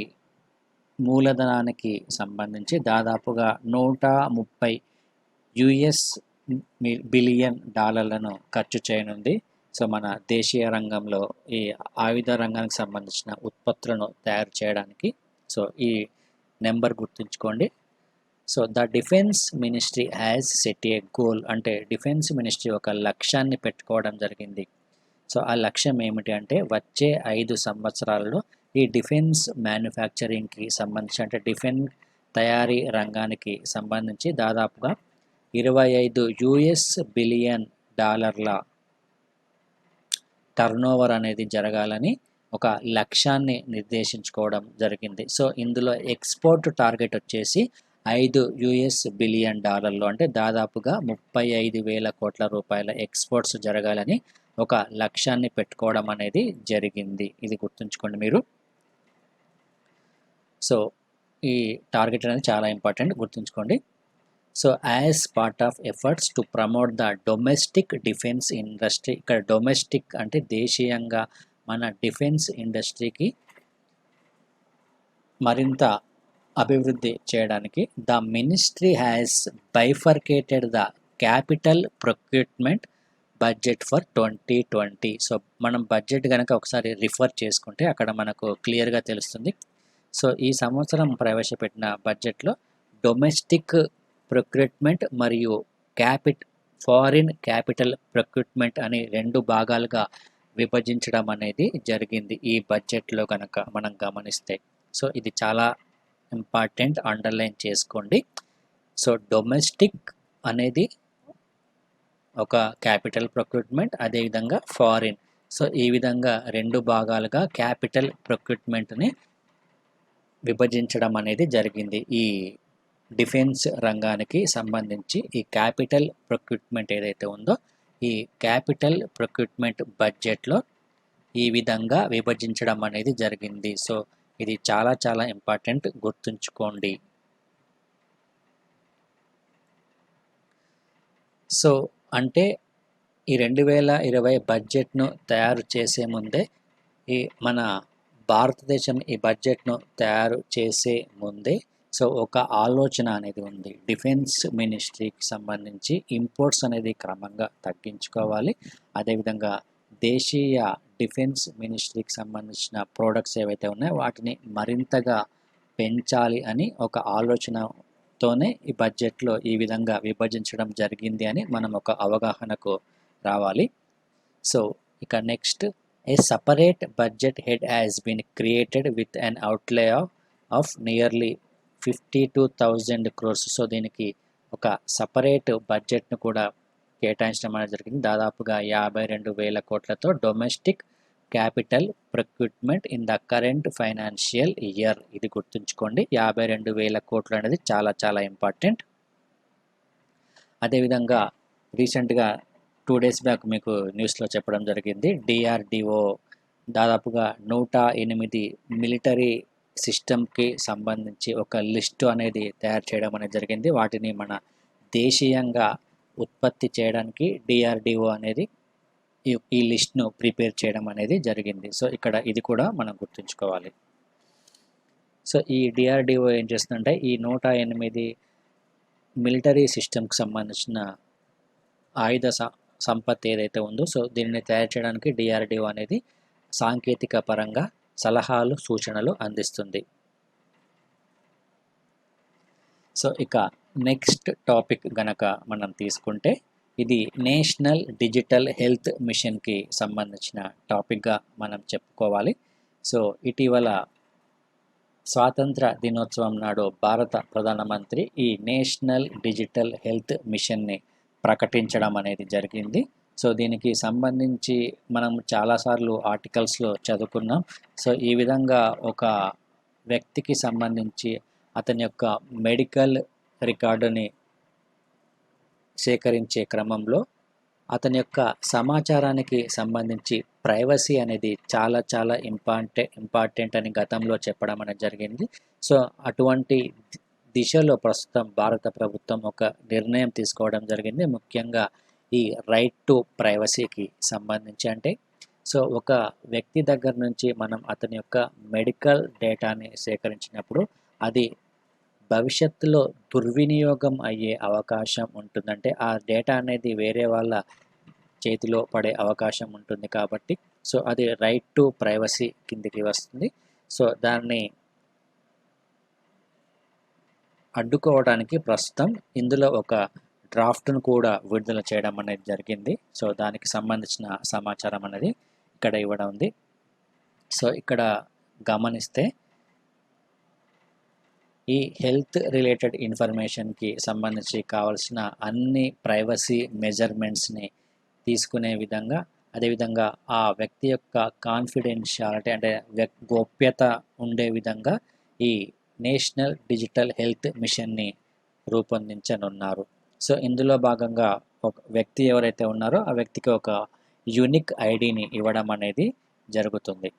మూలధనానికి సంబంధించి దాదాపుగా 130 యుఎస్ బిలియన్ డాలర్లను ఖర్చు చేయనుంది. సో మన దేశీయ రంగంలో ఈ ఆయుధ రంగానికి సంబంధించిన ఉత్పత్తులను తయారు చేయడానికి. సో ఈ నెంబర్ గుర్తుంచుకోండి. So the defence ministry has set A goal, అంటే డిఫెన్స్ మినిస్ట్రీ ఒక లక్ష్యాన్ని పెట్టుకోవడం జరిగింది. సో ఆ లక్ష్యం ఏమిటి అంటే వచ్చే 5 సంవత్సరాలలో ఈ డిఫెన్స్ మ్యానుఫ్యాక్చరింగ్కి సంబంధించి, అంటే డిఫెన్స్ తయారీ రంగానికి సంబంధించి దాదాపుగా 25 యుఎస్ బిలియన్ డాలర్ల టర్నోవర్ అనేది జరగాలని ఒక లక్ష్యాన్ని నిర్దేశించుకోవడం జరిగింది. సో ఇందులో ఎక్స్పోర్ట్ టార్గెట్ వచ్చేసి 5 యుఎస్ బిలియన్ డాలర్లు, అంటే దాదాపుగా 35,000 కోట్ల రూపాయల ఎక్స్పోర్ట్స్ జరగాలని ఒక లక్ష్యాన్ని పెట్టుకోవడం అనేది జరిగింది. ఇది గుర్తుంచుకోండి మీరు. సో ఈ టార్గెట్ అనేది చాలా ఇంపార్టెంట్, గుర్తుంచుకోండి. So as part of efforts to promote the domestic defence industry, ఇక్కడ డొమెస్టిక్ అంటే దేశీయంగా మన డిఫెన్స్ ఇండస్ట్రీకి మరింత అభివృద్ధి చేయడానికి the ministry has bifurcated the capital procurement budget for 2020. So మనం బడ్జెట్ కనుక ఒకసారి రిఫర్ చేసుకుంటే అక్కడ మనకు క్లియర్గా తెలుస్తుంది. సో ఈ సంవత్సరం ప్రవేశపెట్టిన బడ్జెట్లో డొమెస్టిక్ ప్రొక్యూట్మెంట్ మరియు ఫారిన్ క్యాపిటల్ ప్రొక్యూట్మెంట్ అని 2 భాగాలుగా విభజించడం అనేది జరిగింది ఈ బడ్జెట్లో కనుక మనం గమనిస్తే. సో ఇది చాలా ఇంపార్టెంట్, అండర్లైన్ చేసుకోండి. సో డొమెస్టిక్ అనేది ఒక క్యాపిటల్ ప్రొక్యూట్మెంట్, అదేవిధంగా ఫారిన్. సో ఈ విధంగా 2 భాగాలుగా క్యాపిటల్ ప్రొక్యూట్మెంట్ని విభజించడం అనేది జరిగింది. ఈ డిఫెన్స్ రంగానికి సంబంధించి ఈ క్యాపిటల్ ప్రొక్యూట్మెంట్ ఏదైతే ఉందో ఈ క్యాపిటల్ ప్రొక్యూట్మెంట్ బడ్జెట్లో ఈ విధంగా విభజించడం అనేది జరిగింది. సో ఇది చాలా చాలా ఇంపార్టెంట్, గుర్తుంచుకోండి. సో అంటే ఈ 2020 బడ్జెట్ను తయారు చేసే ముందే మన భారతదేశం ఈ బడ్జెట్ను తయారు చేసే ముందే సో ఒక ఆలోచన అనేది ఉంది. డిఫెన్స్ మినిస్ట్రీకి సంబంధించి ఇంపోర్ట్స్ అనేది క్రమంగా తగ్గించుకోవాలి, అదేవిధంగా దేశీయ డిఫెన్స్ మినిస్ట్రీకి సంబంధించిన ప్రోడక్ట్స్ ఏవైతే ఉన్నాయో వాటిని మరింతగా పెంచాలి అని ఒక ఆలోచనతోనే ఈ బడ్జెట్లో ఈ విధంగా విభజించడం జరిగింది అని మనం ఒక అవగాహనకు రావాలి. సో ఇక next, a separate budget head has been created with an outlay of nearly 52,000 crores. So దీనికి ఒక సపరేట్ బడ్జెట్ను కూడా కేటాయించడం అనేది జరిగింది. దాదాపుగా 52,000 కోట్లతో domestic capital procurement in the current financial year. ఇది గుర్తుంచుకోండి, 52,000 కోట్లు అనేది చాలా చాలా ఇంపార్టెంట్. అదేవిధంగా రీసెంట్గా 2 days బ్యాక్ మీకు న్యూస్లో చెప్పడం జరిగింది, డిఆర్డిఓ దాదాపుగా 108 మిలిటరీ సిస్టమ్కి సంబంధించి ఒక లిస్టు అనేది తయారు చేయడం అనేది జరిగింది. వాటిని మన దేశీయంగా ఉత్పత్తి చేయడానికి డిఆర్డిఓ అనేది ఈ లిస్ట్ను ప్రిపేర్ చేయడం అనేది జరిగింది. సో ఇక్కడ ఇది కూడా మనం గుర్తుంచుకోవాలి. సో ఈ డిఆర్డిఓ ఏం చేస్తుందంటే ఈ 108 మిలిటరీ సిస్టమ్కి సంబంధించిన ఆయుధ సంపత్తి ఏదైతే ఉందో సో దీనిని తయారు చేయడానికి డిఆర్డిఓ అనేది సాంకేతిక పరంగా సలహాలు సూచనలు అందిస్తుంది. సో ఇక నెక్స్ట్ టాపిక్ గనక మనం తీసుకుంటే ఇది నేషనల్ డిజిటల్ హెల్త్ మిషన్కి సంబంధించిన టాపిక్గా మనం చెప్పుకోవాలి. సో ఇటీవల స్వాతంత్ర దినోత్సవం నాడు భారత ప్రధానమంత్రి ఈ నేషనల్ డిజిటల్ హెల్త్ మిషన్ని ప్రకటించడం అనేది జరిగింది. సో దీనికి సంబంధించి మనం చాలాసార్లు ఆర్టికల్స్లో చదువుకున్నాం. సో ఈ విధంగా ఒక వ్యక్తికి సంబంధించి అతని యొక్క మెడికల్ రికార్డుని సేకరించే క్రమంలో అతని యొక్క సమాచారానికి సంబంధించి ప్రైవసీ అనేది చాలా చాలా ఇంపార్టెంట్ అని గతంలో చెప్పడం అనేది జరిగింది. సో అటువంటి దిశలో ప్రస్తుతం భారత ప్రభుత్వం ఒక నిర్ణయం తీసుకోవడం జరిగింది. ముఖ్యంగా ఈ రైట్ టు ప్రైవసీకి సంబంధించి. అంటే సో ఒక వ్యక్తి దగ్గర నుంచి మనం అతని యొక్క మెడికల్ డేటాని సేకరించినప్పుడు అది భవిష్యత్తులో దుర్వినియోగం అయ్యే అవకాశం ఉంటుందంటే ఆ డేటా అనేది వేరే వాళ్ళ చేతిలో పడే అవకాశం ఉంటుంది కాబట్టి సో అది రైట్ టు ప్రైవసీ కిందికి వస్తుంది. సో దాన్ని అడ్డుకోవడానికి ప్రస్తుతం ఇందులో ఒక డ్రాఫ్ట్ను కూడా విడుదల చేయడం అనేది జరిగింది. సో దానికి సంబంధించిన సమాచారం అనేది ఇక్కడ ఇవ్వడం ఉంది. సో ఇక్కడ గమనిస్తే ఈ హెల్త్ రిలేటెడ్ ఇన్ఫర్మేషన్కి సంబంధించి కావాల్సిన అన్ని ప్రైవసీ మెజర్మెంట్స్ని తీసుకునే విధంగా, అదేవిధంగా ఆ వ్యక్తి యొక్క కాన్ఫిడెన్షియాలిటీ అంటే గోప్యత ఉండే విధంగా ఈ నేషనల్ డిజిటల్ హెల్త్ మిషన్ని రూపొందించనున్నారు. సో ఇందులో భాగంగా ఒక వ్యక్తి ఎవరైతే ఉన్నారో ఆ వ్యక్తికి ఒక యూనిక్ ఐడిని ఇవ్వడం అనేది జరుగుతుంది.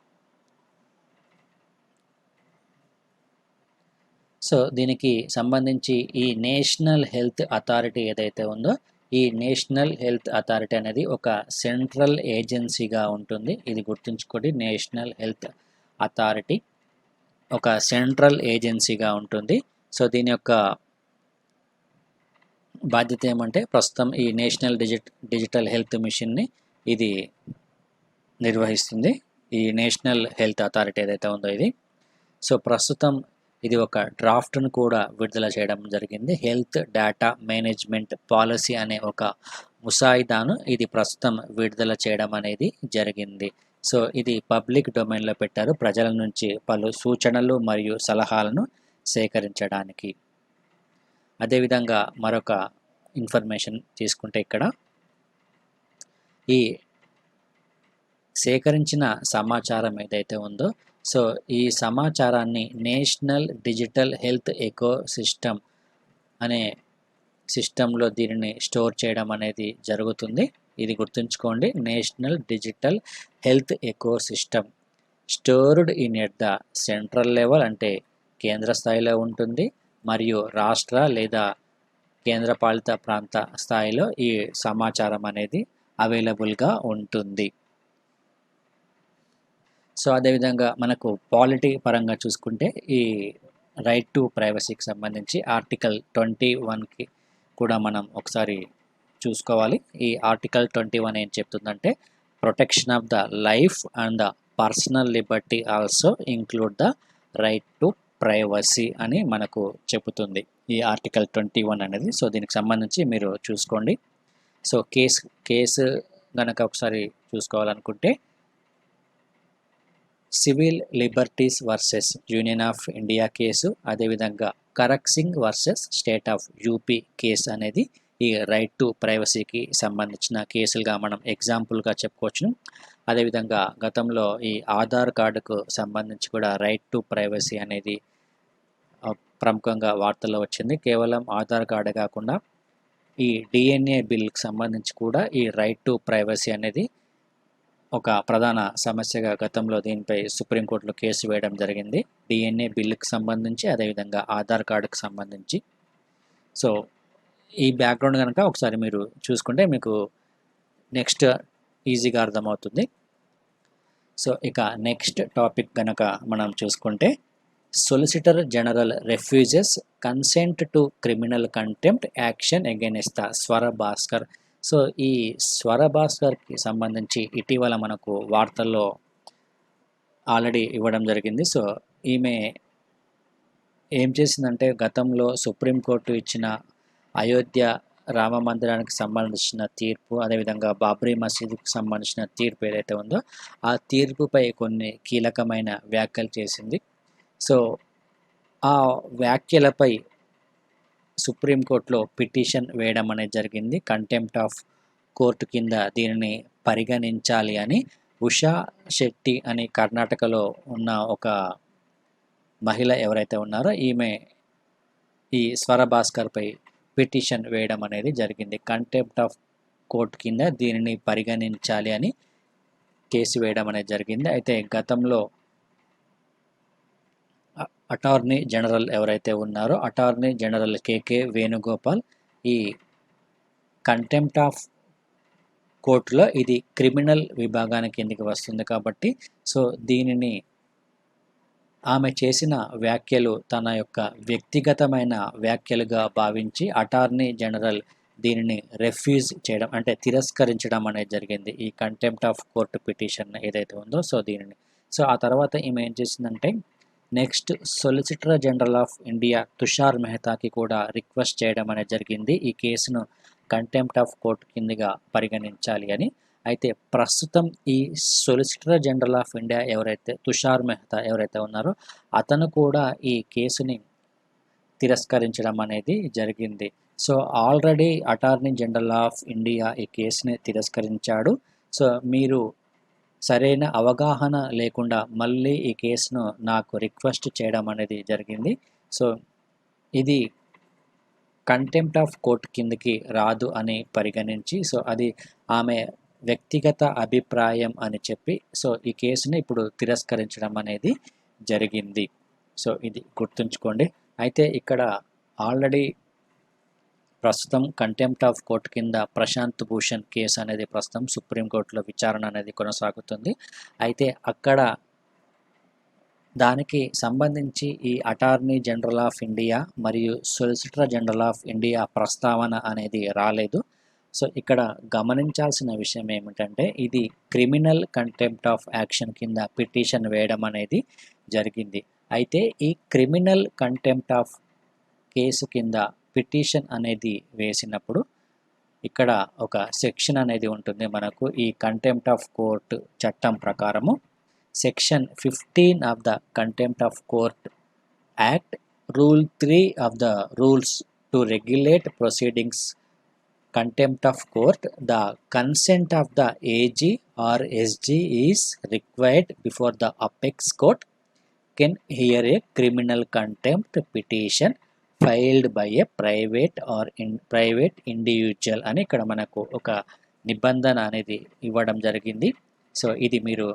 సో దీనికి సంబంధించి ఈ నేషనల్ హెల్త్ అథారిటీ ఏదైతే ఉందో ఈ నేషనల్ హెల్త్ అథారిటీ అనేది ఒక సెంట్రల్ ఏజెన్సీగా ఉంటుంది. ఇది గుర్తుంచుకోండి, నేషనల్ హెల్త్ అథారిటీ ఒక సెంట్రల్ ఏజెన్సీగా ఉంటుంది. సో దీని యొక్క బాధ్యత ఏమంటే ప్రస్తుతం ఈ నేషనల్ డిజిటల్ హెల్త్ మిషన్ని ఇది నిర్వహిస్తుంది. ఈ నేషనల్ హెల్త్ అథారిటీ ఏదైతే ఉందో ఇది. సో ప్రస్తుతం ఇది ఒక డ్రాఫ్ట్ను కూడా విడుదల చేయడం జరిగింది. హెల్త్ డేటా మేనేజ్మెంట్ పాలసీ అనే ఒక ముసాయిదాను ఇది ప్రస్తుతం విడుదల చేయడం అనేది జరిగింది. సో ఇది పబ్లిక్ డొమైన్లో పెట్టారు ప్రజల నుంచి పలు సూచనలు మరియు సలహాలను సేకరించడానికి. అదేవిధంగా మరొక ఇన్ఫర్మేషన్ తీసుకుంటే ఇక్కడ ఈ సేకరించిన సమాచారం ఏదైతే ఉందో సో ఈ సమాచారాన్ని national digital health eco system అనే సిస్టంలో దీనిని స్టోర్ చేయడం అనేది జరుగుతుంది. ఇది గుర్తుంచుకోండి, national digital health eco system stored in at the central level అంటే కేంద్ర స్థాయిలో ఉంటుంది మరియు రాష్ట్ర లేదా కేంద్రపాలిత ప్రాంత స్థాయిలో ఈ సమాచారం అనేది అవైలబుల్గా ఉంటుంది. సో అదేవిధంగా మనకు పాలిటీ పరంగా చూసుకుంటే ఈ రైట్ టు ప్రైవసీకి సంబంధించి ఆర్టికల్ 21కి కూడా మనం ఒకసారి చూసుకోవాలి. ఈ ఆర్టికల్ 21 ఏం చెప్తుందంటే protection of the life and the personal Liberty also include the right to privacy అని మనకు చెబుతుంది ఈ ఆర్టికల్ 21 అనేది. సో దీనికి సంబంధించి మీరు చూసుకోండి. సో కేసు కనుక ఒకసారి చూసుకోవాలనుకుంటే civil liberties versus union of India case, అదేవిధంగా Kharak Singh versus state of UP case అనేది ఈ రైట్ టు ప్రైవసీకి సంబంధించిన కేసులుగా మనం ఎగ్జాంపుల్గా చెప్పుకోవచ్చును. అదేవిధంగా గతంలో ఈ ఆధార్ కార్డుకు సంబంధించి కూడా రైట్ టు ప్రైవసీ అనేది ప్రముఖంగా వార్తల్లో వచ్చింది. కేవలం ఆధార్ కార్డే కాకుండా ఈ డిఎన్ఏ బిల్కి సంబంధించి కూడా ఈ రైట్ టు ప్రైవసీ అనేది ఒక ప్రధాన సమస్యగా గతంలో దీనిపై సుప్రీంకోర్టులో కేసు వేయడం జరిగింది. డిఎన్ఏ బిల్లుకి సంబంధించి అదేవిధంగా ఆధార్ కార్డుకి సంబంధించి. సో ఈ బ్యాక్గ్రౌండ్ కనుక ఒకసారి మీరు చూసుకుంటే మీకు నెక్స్ట్ ఈజీగా అర్థమవుతుంది. సో ఇక నెక్స్ట్ టాపిక్ కనుక మనం చూసుకుంటే solicitor general refuses consent to criminal contempt action against the స్వర భాస్కర్. సో ఈ స్వర భాస్కర్కి సంబంధించి ఇటీవల మనకు వార్తల్లో ఆల్రెడీ ఇవ్వడం జరిగింది. సో ఈమె ఏం చేసిందంటే గతంలో సుప్రీంకోర్టు ఇచ్చిన అయోధ్య రామ మందిరానికి సంబంధించిన తీర్పు, అదేవిధంగా బాబ్రీ మసీదుకి సంబంధించిన తీర్పు ఏదైతే ఉందో ఆ తీర్పుపై కొన్ని కీలకమైన వ్యాఖ్యలు చేసింది. సో ఆ వ్యాఖ్యలపై సుప్రీంకోర్టులో పిటిషన్ వేయడం అనేది జరిగింది. కంటెంప్ట్ ఆఫ్ కోర్టు కింద దీనిని పరిగణించాలి అని ఉషా శెట్టి అని కర్ణాటకలో ఉన్న ఒక మహిళ ఎవరైతే ఉన్నారో ఈమె ఈ స్వర భాస్కర్పై పిటిషన్ వేయడం అనేది జరిగింది. కంటెంప్ట్ ఆఫ్ కోర్టు కింద దీనిని పరిగణించాలి అని కేసు వేయడం అనేది జరిగింది. అయితే గతంలో అటార్నీ జనరల్ ఎవరైతే ఉన్నారో అటార్నీ జనరల్ కేకే వేణుగోపాల్ ఈ కంటెంప్ట్ ఆఫ్ కోర్టులో ఇది క్రిమినల్ విభాగానికి కిందికి వస్తుంది కాబట్టి సో దీనిని ఆమె చేసిన వ్యాఖ్యలు తన యొక్క వ్యక్తిగతమైన వ్యాఖ్యలుగా భావించి అటార్నీ జనరల్ దీనిని రెఫ్యూజ్ చేయడం అంటే తిరస్కరించడం అనేది జరిగింది. ఈ కంటెంప్ట్ ఆఫ్ కోర్టు పిటిషన్ ఏదైతే ఉందో సో దీనిని సో ఆ తర్వాత ఈమె ఏం చేసిందంటే next solicitor general of India Tushar మెహతాకి కూడా రిక్వెస్ట్ చేయడం అనేది జరిగింది ఈ కేసును కంటెంప్ట్ ఆఫ్ కోర్టు కిందగా పరిగణించాలి అని. అయితే ప్రస్తుతం ఈ సొలిసిటర్ జనరల్ ఆఫ్ ఇండియా ఎవరైతే తుషార్ మెహతా ఎవరైతే ఉన్నారో అతను కూడా ఈ కేసుని తిరస్కరించడం అనేది జరిగింది. So already attorney general of India ఈ కేసుని తిరస్కరించాడు. సో మీరు సరైన అవగాహన లేకుండా మళ్ళీ ఈ కేసును నాకు రిక్వెస్ట్ చేయడం అనేది జరిగింది. సో ఇది కంటెంప్ట్ ఆఫ్ కోర్ట్ కిందకి రాదు అని పరిగణించి సో అది ఆమె వ్యక్తిగత అభిప్రాయం అని చెప్పి సో ఈ కేసుని ఇప్పుడు తిరస్కరించడం అనేది జరిగింది. సో ఇది గుర్తుంచుకోండి. అయితే ఇక్కడ ఆల్రెడీ ప్రస్తుతం కంటెంప్ట్ ఆఫ్ కోర్ట్ కింద ప్రశాంత్ భూషణ్ కేసు అనేది ప్రస్తుతం సుప్రీంకోర్టులో విచారణ అనేది కొనసాగుతుంది. అయితే అక్కడ దానికి సంబంధించి ఈ అటార్నీ జనరల్ ఆఫ్ ఇండియా మరియు సొలిసిటర్ జనరల్ ఆఫ్ ఇండియా ప్రస్తావన అనేది రాలేదు. సో ఇక్కడ గమనించాల్సిన విషయం ఏమిటంటే ఇది క్రిమినల్ కంటెంప్ట్ ఆఫ్ యాక్షన్ కింద పిటిషన్ వేయడం అనేది జరిగింది. అయితే ఈ క్రిమినల్ కంటెంప్ట్ ఆఫ్ కేసు కింద పిటిషన్ అనేది వేసినప్పుడు ఇక్కడ ఒక సెక్షన్ అనేది ఉంటుంది మనకు ఈ కంటెంప్ట్ ఆఫ్ కోర్ట్ చట్టం ప్రకారము section 15 of the contempt of court act rule 3 of the rules to regulate proceedings contempt of court the consent of the AG or SG is required before the apex court can hear a criminal contempt petition filed by a private individual అని ఇక్కడ మనకు ఒక నిబంధన అనేది ఇవ్వడం జరిగింది. So ఇది మీరు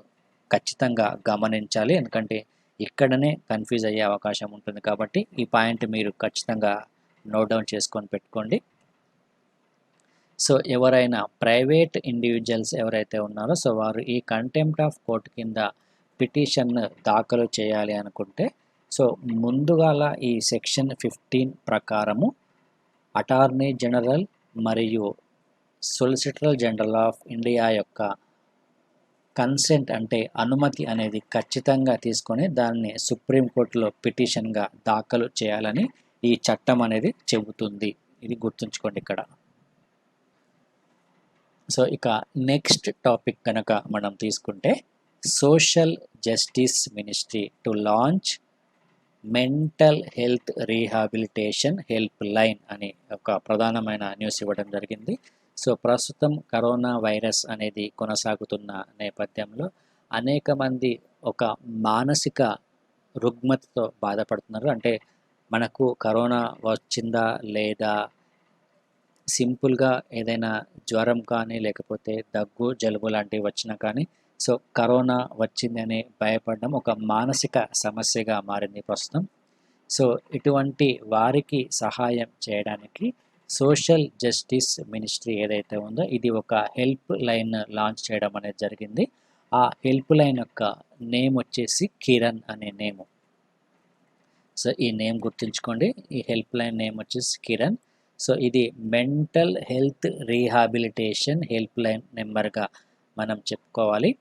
ఖచ్చితంగా గమనించాలి, ఎందుకంటే ఇక్కడనే కన్ఫ్యూజ్ అయ్యే అవకాశం ఉంటుంది కాబట్టి ఈ పాయింట్ మీరు ఖచ్చితంగా నోట్ డౌన్ చేసుకొని పెట్టుకోండి. సో ఎవరైనా ప్రైవేట్ ఇండివిజువల్స్ ఎవరైతే ఉన్నారో సో వారు ఈ కంటెంప్ట్ ఆఫ్ కోర్ట్ కింద పిటిషన్ దాఖలు చేయాలి అనుకుంటే సో ముందుగాల ఈ సెక్షన్ 15 ప్రకారము అటార్నీ జనరల్ మరియు సొలిసిటర్ జనరల్ ఆఫ్ ఇండియా యొక్క కన్సెంట్ అంటే అనుమతి అనేది ఖచ్చితంగా తీసుకొని దాన్ని సుప్రీంకోర్టులో పిటిషన్గా దాఖలు చేయాలని ఈ చట్టం అనేది చెబుతుంది. ఇది గుర్తుంచుకోండి ఇక్కడ. సో ఇక నెక్స్ట్ టాపిక్ కనుక మనం తీసుకుంటే social justice ministry to launch mental health rehabilitation help line అని ఒక ప్రధానమైన న్యూస్ ఇవ్వడం జరిగింది. సో ప్రస్తుతం కరోనా వైరస్ అనేది కొనసాగుతున్న నేపథ్యంలో అనేక మంది ఒక మానసిక రుగ్మతతో బాధపడుతున్నారు. అంటే మనకు కరోనా వచ్చిందా లేదా సింపుల్గా ఏదైనా జ్వరం కానీ లేకపోతే దగ్గు జలుబు లాంటివి వచ్చినా కానీ సో కరోనా వచ్చిందని భయపడడం ఒక మానసిక సమస్యగా మారింది ప్రస్తుతం. సో ఇటువంటి వారికి సహాయం చేయడానికి సోషల్ జస్టిస్ మినిస్ట్రీ ఏదైతే ఉందో ఇది ఒక హెల్ప్ లైన్ లాంచ్ చేయడం అనేది జరిగింది. ఆ హెల్ప్ లైన్ యొక్క నేమ్ వచ్చేసి కిరణ్ అనే నేము. సో ఈ నేమ్ గుర్తుంచుకోండి, ఈ హెల్ప్ లైన్ నేమ్ వచ్చేసి కిరణ్. సో ఇది mental health rehabilitation help line నెంబర్గా మనం చెప్పుకోవాలి.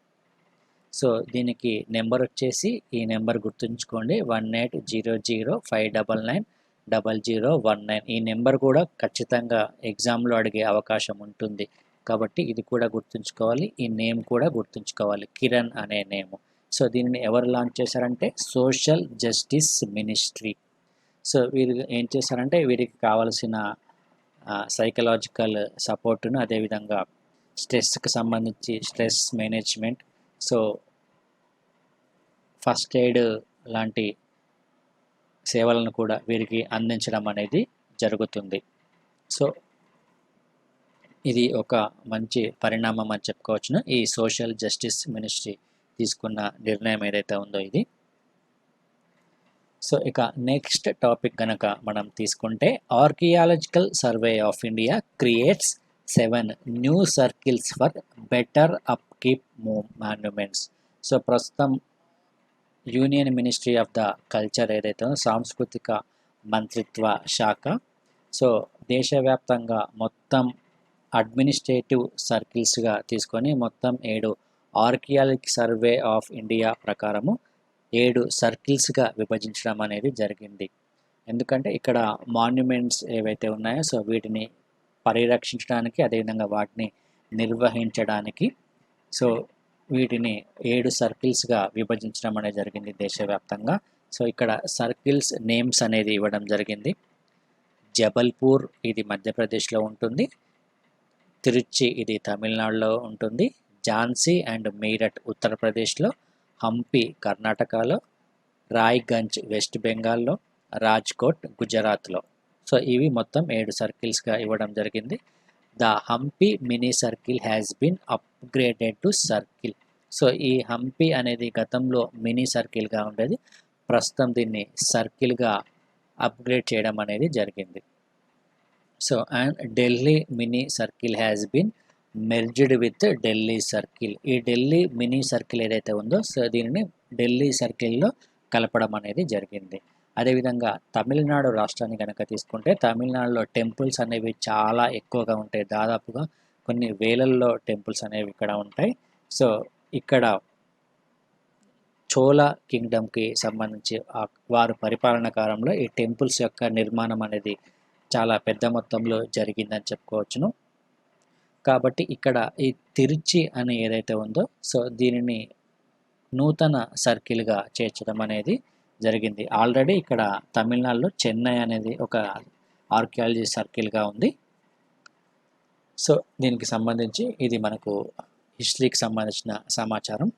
సో దీనికి నెంబర్ వచ్చేసి ఈ నెంబర్ గుర్తుంచుకోండి 180059990019. ఈ నెంబర్ కూడా ఖచ్చితంగా ఎగ్జామ్లో అడిగే అవకాశం ఉంటుంది కాబట్టి ఇది కూడా గుర్తుంచుకోవాలి, ఈ నేమ్ కూడా గుర్తుంచుకోవాలి, కిరణ్ అనే నేము. సో దీనిని ఎవరు లాంచ్ చేశారంటే సోషల్ జస్టిస్ మినిస్ట్రీ. సో వీరు ఏం చేశారంటే వీరికి కావాల్సిన సైకలాజికల్ సపోర్టును అదేవిధంగా స్ట్రెస్కి సంబంధించి stress management, so first aid లాంటి సేవలను కూడా వీరికి అందించడం అనేది జరుగుతుంది. సో ఇది ఒక మంచి పరిణామం అని చెప్పుకోవచ్చును. ఈ సోషల్ జస్టిస్ మినిస్ట్రీ తీసుకున్న నిర్ణయం ఏదైతే ఉందో ఇది. సో ఇక నెక్స్ట్ టాపిక్ కనుక మనం తీసుకుంటే, archaeological survey of India creates 7 new circles for better upkeep monuments. So ప్రస్తుతం union ministry of the culture ఏదైతే ఉందో, సాంస్కృతిక మంత్రిత్వ శాఖ, సో దేశవ్యాప్తంగా మొత్తం అడ్మినిస్ట్రేటివ్ సర్కిల్స్గా తీసుకొని మొత్తం 7 ఆర్కియాలజికల్ సర్వే ఆఫ్ ఇండియా ప్రకారము 7 సర్కిల్స్గా విభజించడం అనేది జరిగింది. ఎందుకంటే ఇక్కడ మాన్యుమెంట్స్ ఏవైతే ఉన్నాయో సో వీటిని పరిరక్షించడానికి, అదేవిధంగా వాటిని నిర్వహించడానికి సో వీటిని 7 సర్కిల్స్గా విభజించడం అనేది జరిగింది దేశవ్యాప్తంగా. సో ఇక్కడ సర్కిల్స్ నేమ్స్ అనేది ఇవ్వడం జరిగింది. జబల్పూర్ ఇది మధ్యప్రదేశ్లో ఉంటుంది, తిరుచి ఇది తమిళనాడులో ఉంటుంది, ఝాన్సీ అండ్ మీరట్ ఉత్తరప్రదేశ్లో, హంపి కర్ణాటకలో, రాయ్గంజ్ వెస్ట్ బెంగాల్లో, రాజ్కోట్ గుజరాత్లో. సో ఇవి మొత్తం 7 సర్కిల్స్గా ఇవ్వడం జరిగింది. The Hampi mini circle has been upgraded to circle. So ఈ హంపి అనేది గతంలో మినీ సర్కిల్గా ఉండేది, ప్రస్తుతం దీన్ని సర్కిల్గా అప్గ్రేడ్ చేయడం అనేది జరిగింది. So and Delhi mini circle has been merged with Delhi circle. ఈ ఢిల్లీ మినీ సర్కిల్ ఏదైతే ఉందో సో దీనిని ఢిల్లీ సర్కిల్లో కలపడం అనేది జరిగింది. అదేవిధంగా తమిళనాడు రాష్ట్రాన్ని కనుక తీసుకుంటే, తమిళనాడులో టెంపుల్స్ అనేవి చాలా ఎక్కువగా ఉంటాయి, దాదాపుగా కొన్ని వేలల్లో టెంపుల్స్ అనేవి ఇక్కడ ఉంటాయి. సో ఇక్కడ చోళ కింగ్డమ్కి సంబంధించి వారు పరిపాలన కాలంలో ఈ టెంపుల్స్ యొక్క నిర్మాణం అనేది చాలా పెద్ద మొత్తంలో జరిగిందని చెప్పుకోవచ్చును. కాబట్టి ఇక్కడ ఈ తిరుచి అని ఏదైతే ఉందో సో దీనిని నూతన సర్కిల్గా చేర్చడం అనేది జరిగింది. ఆల్రెడీ ఇక్కడ తమిళనాడులో చెన్నై అనేది ఒక ఆర్కియాలజీ సర్కిల్గా ఉంది. సో దీనికి సంబంధించి ఇది మనకు హిస్టరీకి సంబంధించిన సమాచారం.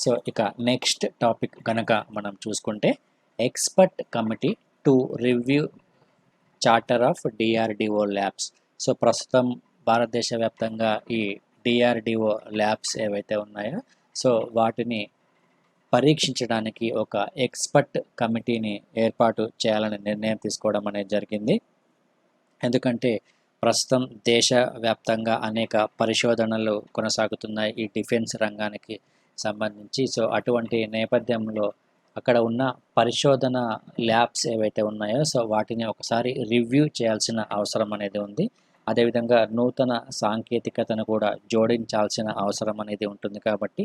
సో ఇక నెక్స్ట్ టాపిక్ కనుక మనం చూసుకుంటే, expert committee to review charter of DRDO labs. So ప్రస్తుతం భారతదేశ వ్యాప్తంగా ఈ డిఆర్డిఓ ల్యాబ్స్ ఏవైతే ఉన్నాయో సో వాటిని పరీక్షించడానికి ఒక ఎక్స్పర్ట్ కమిటీని ఏర్పాటు చేయాలని నిర్ణయం తీసుకోవడం అనేది జరిగింది. ఎందుకంటే ప్రస్తుతం దేశవ్యాప్తంగా అనేక పరిశోధనలు కొనసాగుతున్నాయి ఈ డిఫెన్స్ రంగానికి సంబంధించి. సో అటువంటి నేపథ్యంలో అక్కడ ఉన్న పరిశోధన ల్యాబ్స్ ఏవైతే ఉన్నాయో సో వాటిని ఒకసారి రివ్యూ చేయాల్సిన అవసరం అనేది ఉంది. అదేవిధంగా నూతన సాంకేతికతను కూడా జోడించాల్సిన అవసరం అనేది ఉంటుంది. కాబట్టి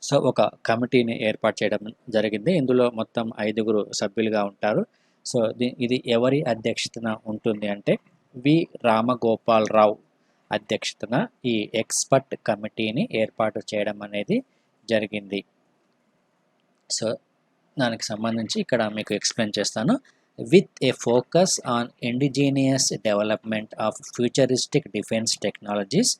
సో ఒక కమిటీని ఏర్పాటు చేయడం జరిగింది. ఇందులో మొత్తం 5 సభ్యులుగా ఉంటారు. సో ఇది ఎవరి అధ్యక్షతన ఉంటుంది అంటే, వి రామగోపాలరావు అధ్యక్షతన ఈ ఎక్స్పర్ట్ కమిటీని ఏర్పాటు చేయడం అనేది జరిగింది. సో దానికి సంబంధించి ఇక్కడ మీకు ఎక్స్ప్లెయిన్ చేస్తాను. With a focus on indigenous development of futuristic defence technologies,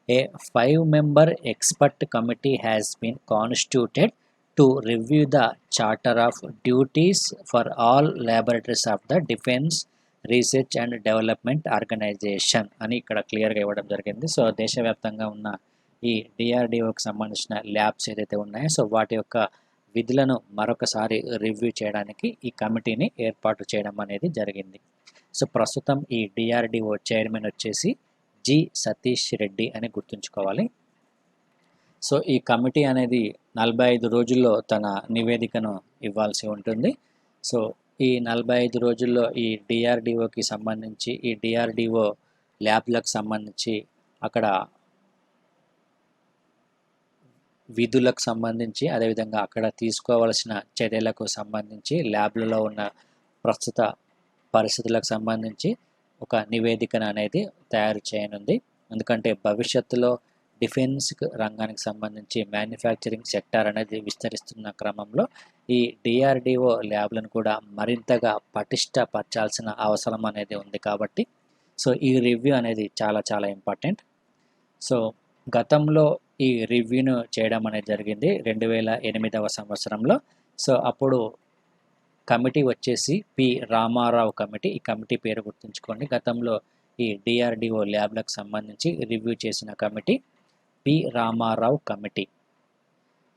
a 5-member expert committee has been constituted to review the charter of duties for all laboratories of the Defense Research and Development Organization అని ఇక్కడ క్లియర్గా ఇవ్వడం జరిగింది. So దేశవ్యాప్తంగా ఉన్న ఈ డిఆర్డిఓకి సంబంధించిన labs ఏదైతే ఉన్నాయో సో వాటి యొక్క విధులను మరొకసారి రివ్యూ చేయడానికి ఈ కమిటీని ఏర్పాటు చేయడం అనేది జరిగింది. సో ప్రస్తుతం ఈ డిఆర్డిఓ చైర్మన్ వచ్చేసి జి సతీష్ రెడ్డి అని గుర్తుంచుకోవాలి. సో ఈ కమిటీ అనేది 45 రోజుల్లో తన నివేదికను ఇవ్వాల్సి ఉంటుంది. సో ఈ 45 రోజుల్లో ఈ డిఆర్డిఓకి సంబంధించి, ఈ డిఆర్డిఓ ల్యాబ్లకు సంబంధించి, అక్కడ విధులకు సంబంధించి, అదేవిధంగా అక్కడ తీసుకోవాల్సిన చర్యలకు సంబంధించి, ల్యాబ్లలో ఉన్న ప్రస్తుత పరిస్థితులకు సంబంధించి ఒక నివేదికను అనేది తయారు చేయనుంది. ఎందుకంటే భవిష్యత్తులో డిఫెన్స్ రంగానికి సంబంధించి మ్యానుఫ్యాక్చరింగ్ సెక్టార్ అనేది విస్తరిస్తున్న క్రమంలో ఈ డిఆర్డిఓ ల్యాబ్లను కూడా మరింతగా పటిష్టపరచాల్సిన అవసరం అనేది ఉంది. కాబట్టి సో ఈ రివ్యూ అనేది చాలా చాలా ఇంపార్టెంట్. సో గతంలో ఈ రివ్యూను చేయడం అనేది జరిగింది 2008వ సంవత్సరంలో. సో అప్పుడు కమిటీ వచ్చేసి పి రామారావు కమిటీ. ఈ కమిటీ పేరు గుర్తుంచుకోండి. గతంలో ఈ డిఆర్డిఓ ల్యాబ్లకు సంబంధించి రివ్యూ చేసిన committee P Rama Rao committee.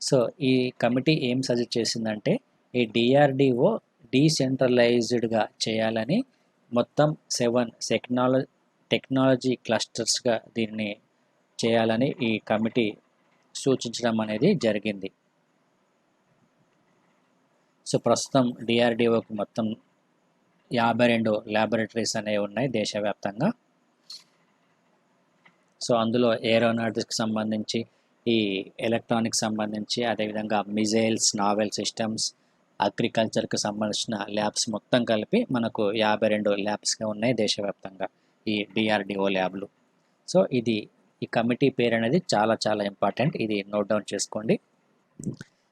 So ఈ కమిటీ ఏం సజెస్ట్ చేసిందంటే ఈ డిఆర్డిఓ డీసెంట్రలైజ్డ్గా చేయాలని, మొత్తం 7 టెక్నాలజీ క్లస్టర్స్గా దీన్ని చేయాలని ఈ కమిటీ సూచించడం అనేది జరిగింది. సో ప్రస్తుతం డిఆర్డిఓకి మొత్తం 52 ల్యాబొరేటరీస్ అనేవి ఉన్నాయి దేశవ్యాప్తంగా. సో అందులో ఏరోనాటిక్స్కి సంబంధించి, ఈ ఎలక్ట్రానిక్స్ సంబంధించి, అదేవిధంగా మిజైల్స్, నావెల్ సిస్టమ్స్, అగ్రికల్చర్కి సంబంధించిన ల్యాబ్స్ మొత్తం కలిపి మనకు 52 ల్యాబ్స్గా ఉన్నాయి దేశవ్యాప్తంగా ఈ డిఆర్డిఓ ల్యాబ్లు. సో ఈ కమిటీ పేరు అనేది చాలా చాలా ఇంపార్టెంట్, ఇది నోట్ డౌన్ చేసుకోండి.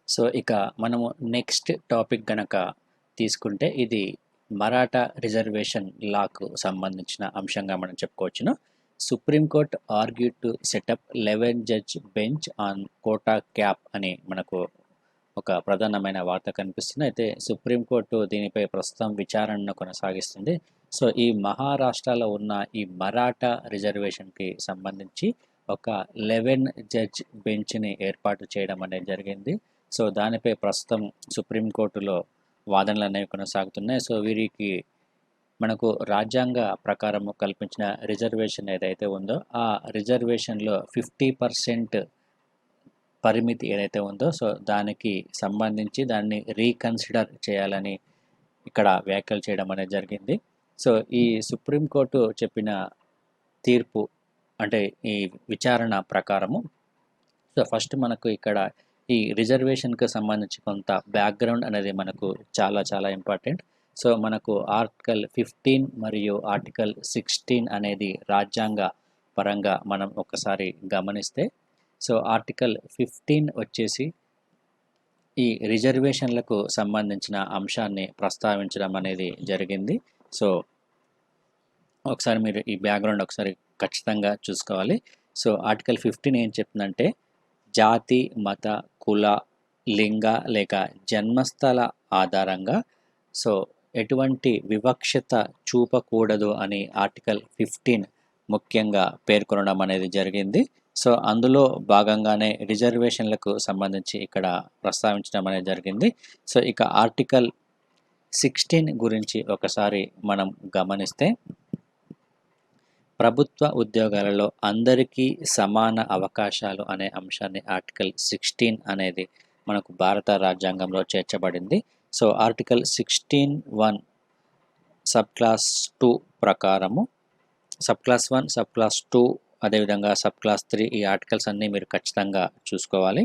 సో ఇక మనము నెక్స్ట్ టాపిక్ గనక తీసుకుంటే ఇది మరాఠా రిజర్వేషన్ లాకు సంబంధించిన అంశంగా మనం చెప్పుకోవచ్చును. Supreme court argued to set up 11 judge bench on quota cap అని మనకు ఒక ప్రధానమైన వార్త కనిపిస్తుంది. అయితే సుప్రీంకోర్టు దీనిపై ప్రస్తుతం విచారణను కొనసాగిస్తుంది. సో ఈ మహారాష్ట్రలో ఉన్న ఈ మరాఠా రిజర్వేషన్కి సంబంధించి ఒక 11 జడ్జ్ బెంచ్ని ఏర్పాటు చేయడం అనేది జరిగింది. సో దానిపై ప్రస్తుతం సుప్రీంకోర్టులో వాదనలు అనేవి కొనసాగుతున్నాయి. సో వీరికి మనకు రాజ్యాంగ ప్రకారం కల్పించిన రిజర్వేషన్ ఏదైతే ఉందో ఆ రిజర్వేషన్లో 50% పరిమితి ఏదైతే ఉందో సో దానికి సంబంధించి దాన్ని రీకన్సిడర్ చేయాలని ఇక్కడ వ్యాఖ్యలు చేయడం అనేది జరిగింది. సో ఈ సుప్రీంకోర్టు చెప్పిన తీర్పు అంటే ఈ విచారణ ప్రకారము, సో ఫస్ట్ మనకు ఇక్కడ ఈ రిజర్వేషన్కి సంబంధించి కొంత బ్యాక్గ్రౌండ్ అనేది మనకు చాలా చాలా ఇంపార్టెంట్. సో మనకు ఆర్టికల్ 15 మరియు ఆర్టికల్ 16 అనేది రాజ్యాంగ పరంగా మనం ఒకసారి గమనిస్తే, సో ఆర్టికల్ 15 వచ్చేసి ఈ రిజర్వేషన్లకు సంబంధించిన అంశాన్ని ప్రస్తావించడం అనేది జరిగింది. సో ఒకసారి మీరు ఈ బ్యాక్గ్రౌండ్ ఒకసారి ఖచ్చితంగా చూసుకోవాలి. సో ఆర్టికల్ 15 ఏం చెప్తుందంటే, జాతి, మత, కుల, లింగ లేక జన్మస్థల ఆధారంగా సో ఎటువంటి వివక్షత చూపకూడదు అని ఆర్టికల్ 15 ముఖ్యంగా పేర్కొనడం అనేది జరిగింది. సో అందులో భాగంగానే రిజర్వేషన్లకు సంబంధించి ఇక్కడ ప్రస్తావించడం అనేది జరిగింది. సో ఇక ఆర్టికల్ 16 గురించి ఒకసారి మనం గమనిస్తే, ప్రభుత్వ ఉద్యోగాలలో అందరికీ సమాన అవకాశాలు అనే అంశాన్ని ఆర్టికల్ 16 అనేది మనకు భారత రాజ్యాంగంలో చేర్చబడింది. సో ఆర్టికల్ 16(1) సబ్ క్లాస్ 2 ప్రకారము, సబ్ క్లాస్ 1, సబ్ క్లాస్ 2 అదేవిధంగా సబ్ క్లాస్ 3 ఈ ఆర్టికల్స్ అన్నీ మీరు ఖచ్చితంగా చూసుకోవాలి.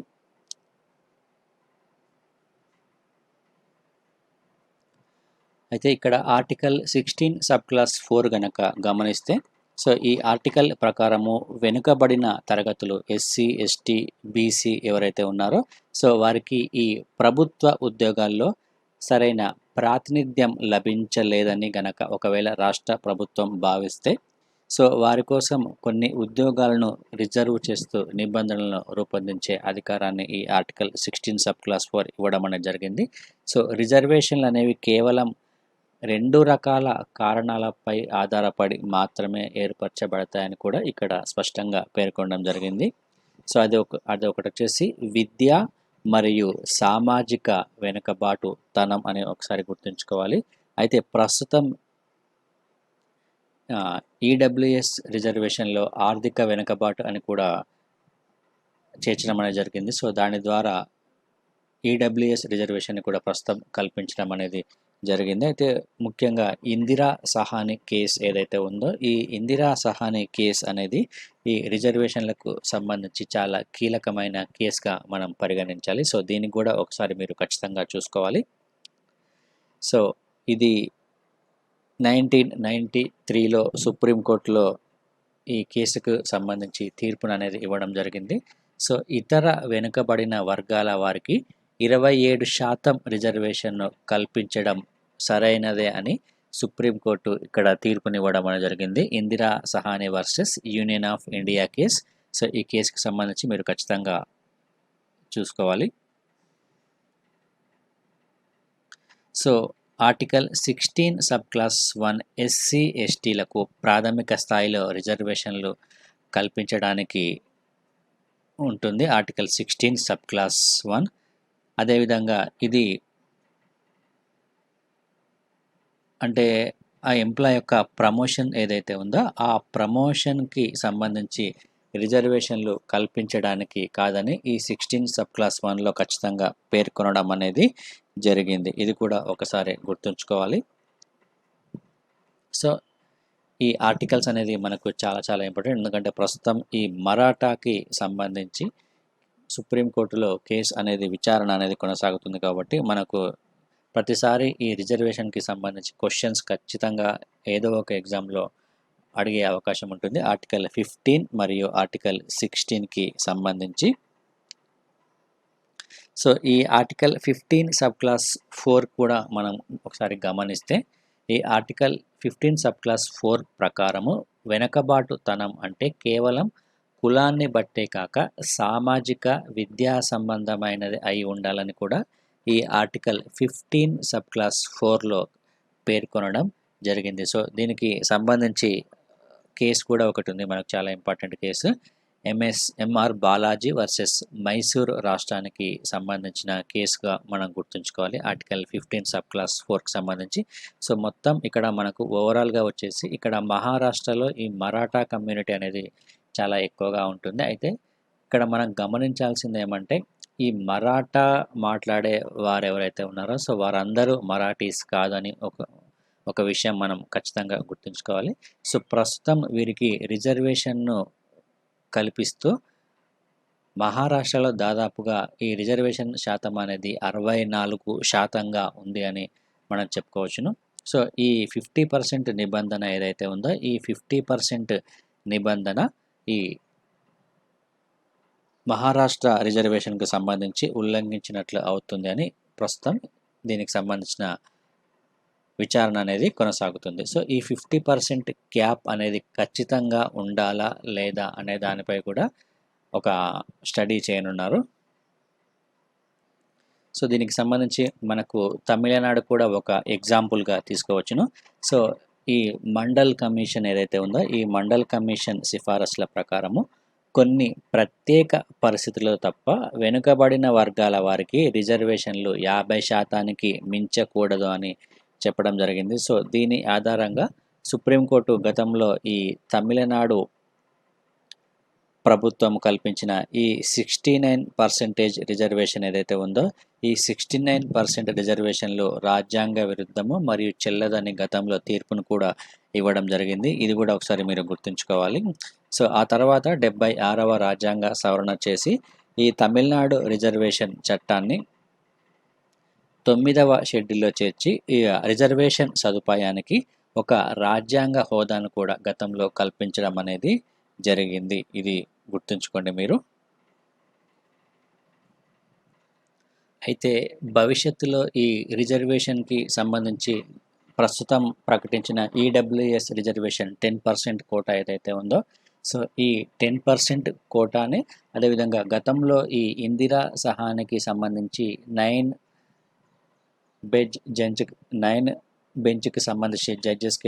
అయితే ఇక్కడ ఆర్టికల్ 16 సబ్ క్లాస్ 4 గనక గమనిస్తే, సో ఈ ఆర్టికల్ ప్రకారము వెనుకబడిన తరగతులు ఎస్సీ, ఎస్టీ, బీసీ ఎవరైతే ఉన్నారో సో వారికి ఈ ప్రభుత్వ ఉద్యోగాల్లో సరైన ప్రాతినిధ్యం లభించలేదని గనక ఒకవేళ రాష్ట్ర ప్రభుత్వం భావిస్తే, సో వారి కోసం కొన్ని ఉద్యోగాలను రిజర్వ్ చేస్తూ నిబంధనలను రూపొందించే అధికారాన్ని ఈ ఆర్టికల్ 16 సబ్ క్లాస్ 4 ఇవ్వడం అనేది జరిగింది. సో రిజర్వేషన్లు అనేవి కేవలం 2 రకాల కారణాలపై ఆధారపడి మాత్రమే ఏర్పరచబడతాయని కూడా ఇక్కడ స్పష్టంగా పేర్కొనడం జరిగింది. సో అదొకటి వచ్చేసి విద్య మరియు సామాజిక వెనుకబాటుతనం అని ఒకసారి గుర్తుంచుకోవాలి. అయితే ప్రస్తుతం ఈడబ్ల్యూఎస్ రిజర్వేషన్లో ఆర్థిక వెనుకబాటు అని కూడా చేర్చడం అనేది జరిగింది. సో దాని ద్వారా ఈడబ్ల్యూఎస్ రిజర్వేషన్ కూడా ప్రస్తుతం కల్పించడం అనేది జరిగింది. అయితే ముఖ్యంగా ఇందిరా సహాని కేసు ఏదైతే ఉందో ఈ ఇందిరా సహాని కేసు అనేది ఈ రిజర్వేషన్లకు సంబంధించి చాలా కీలకమైన కేసుగా మనం పరిగణించాలి. సో దీనికి కూడా ఒకసారి మీరు ఖచ్చితంగా చూసుకోవాలి. సో ఇది 1993లో సుప్రీంకోర్టులో ఈ కేసుకు సంబంధించి తీర్పును అనేది ఇవ్వడం జరిగింది. సో ఇతర వెనుకబడిన వర్గాల వారికి 27% రిజర్వేషన్ను కల్పించడం సరైనదే అని సుప్రీంకోర్టు ఇక్కడ తీర్పునివ్వడం అనేది జరిగింది. Indira Sawhney versus union of India case. So ఈ కేసుకి సంబంధించి మీరు ఖచ్చితంగా చూసుకోవాలి. So article 16 sub clause 1 SC ఎస్టీలకు ప్రాథమిక స్థాయిలో రిజర్వేషన్లు కల్పించడానికి ఉంటుంది. Article 16 sub clause 1. అదేవిధంగా ఇది అంటే ఆ ఎంప్లాయ్ యొక్క ప్రమోషన్ ఏదైతే ఉందో ఆ ప్రమోషన్కి సంబంధించి రిజర్వేషన్లు కల్పించడానికి కాదని ఈ 16 సబ్ క్లాస్ 1లో ఖచ్చితంగా పేర్కొనడం అనేది జరిగింది. ఇది కూడా ఒకసారి గుర్తుంచుకోవాలి. సో ఈ ఆర్టికల్స్ అనేది మనకు చాలా చాలా ఇంపార్టెంట్. ఎందుకంటే ప్రస్తుతం ఈ మరాఠాకి సంబంధించి సుప్రీంకోర్టులో కేసు అనేది విచారణ అనేది కొనసాగుతుంది కాబట్టి మనకు ప్రతిసారి ఈ రిజర్వేషన్కి సంబంధించి క్వశ్చన్స్ ఖచ్చితంగా ఏదో ఒక ఎగ్జామ్లో అడిగే అవకాశం ఉంటుంది. ఆర్టికల్ 15 మరియు ఆర్టికల్ 16కి సంబంధించి. సో ఈ ఆర్టికల్ 15 సబ్ క్లాస్ 4 కూడా మనం ఒకసారి గమనిస్తే ఈ ఆర్టికల్ 15 సబ్ క్లాస్ 4 ప్రకారము వెనకబాటుతనం అంటే కేవలం కులాన్ని బట్టే కాక సామాజిక విద్యా సంబంధమైనది అయి ఉండాలని కూడా ఈ ఆర్టికల్ 15 సబ్ క్లాస్ 4లో పేర్కొనడం జరిగింది. సో దీనికి సంబంధించి కేసు కూడా ఒకటి ఉంది, మనకు చాలా important case. MR Balaji versus Mysore రాష్ట్రానికి సంబంధించిన కేసుగా మనం గుర్తుంచుకోవాలి ఆర్టికల్ 15 సబ్ క్లాస్ 4కి సంబంధించి. సో మొత్తం ఇక్కడ మనకు ఓవరాల్గా వచ్చేసి ఇక్కడ మహారాష్ట్రలో ఈ మరాఠా కమ్యూనిటీ అనేది చాలా ఎక్కువగా ఉంటుంది. అయితే ఇక్కడ మనం గమనించాల్సింది ఏమంటే ఈ మరాఠా మాట్లాడే వారు ఎవరైతే ఉన్నారో సో వారందరూ మరాఠీస్ కాదని ఒక విషయం మనం ఖచ్చితంగా గుర్తుంచుకోవాలి. సో ప్రస్తుతం వీరికి రిజర్వేషన్ను కల్పిస్తూ మహారాష్ట్రలో దాదాపుగా ఈ రిజర్వేషన్ శాతం అనేది 64% ఉంది అని మనం చెప్పుకోవచ్చును. సో ఈ 50% నిబంధన ఏదైతే ఉందో ఈ 50% నిబంధన ఈ మహారాష్ట్ర రిజర్వేషన్కు సంబంధించి ఉల్లంఘించినట్లు అవుతుంది అని ప్రస్తుతం దీనికి సంబంధించిన విచారణ అనేది కొనసాగుతుంది. సో ఈ 50% క్యాప్ అనేది ఖచ్చితంగా ఉండాలా లేదా అనే దానిపై కూడా ఒక స్టడీ చేయనున్నారు. సో దీనికి సంబంధించి మనకు తమిళనాడు కూడా ఒక ఎగ్జాంపుల్గా తీసుకోవచ్చును. సో ఈ మండల్ కమిషన్ ఏదైతే ఉందో ఈ మండల్ కమిషన్ సిఫారసుల ప్రకారము కొన్ని ప్రత్యేక పరిస్థితుల్లో తప్ప వెనుకబడిన వర్గాల వారికి రిజర్వేషన్లు 50% మించకూడదు అని చెప్పడం జరిగింది. సో దీని ఆధారంగా సుప్రీంకోర్టు గతంలో ఈ తమిళనాడు ప్రభుత్వం కల్పించిన ఈ 69% రిజర్వేషన్ ఏదైతే ఉందో ఈ 69% రిజర్వేషన్లు రాజ్యాంగ విరుద్ధము మరియు చెల్లదని గతంలో తీర్పును కూడా ఇవ్వడం జరిగింది. ఇది కూడా ఒకసారి మీరు గుర్తుంచుకోవాలి. సో ఆ తర్వాత 76వ రాజ్యాంగ సవరణ చేసి ఈ తమిళనాడు రిజర్వేషన్ చట్టాన్ని 9వ షెడ్యూల్లో చేర్చి ఈ రిజర్వేషన్ సదుపాయానికి ఒక రాజ్యాంగ హోదాను కూడా గతంలో కల్పించడం అనేది జరిగింది. ఇది గుర్తుంచుకోండి మీరు. అయితే భవిష్యత్తులో ఈ రిజర్వేషన్కి సంబంధించి ప్రస్తుతం ప్రకటించిన ఈడబ్ల్యూఎస్ రిజర్వేషన్ 10% కోటా ఏదైతే ఉందో సో ఈ 10% కోటాని అదేవిధంగా గతంలో ఈ ఇందిరా సహానికి సంబంధించి 9 బెంచ్కి సంబంధించి జడ్జెస్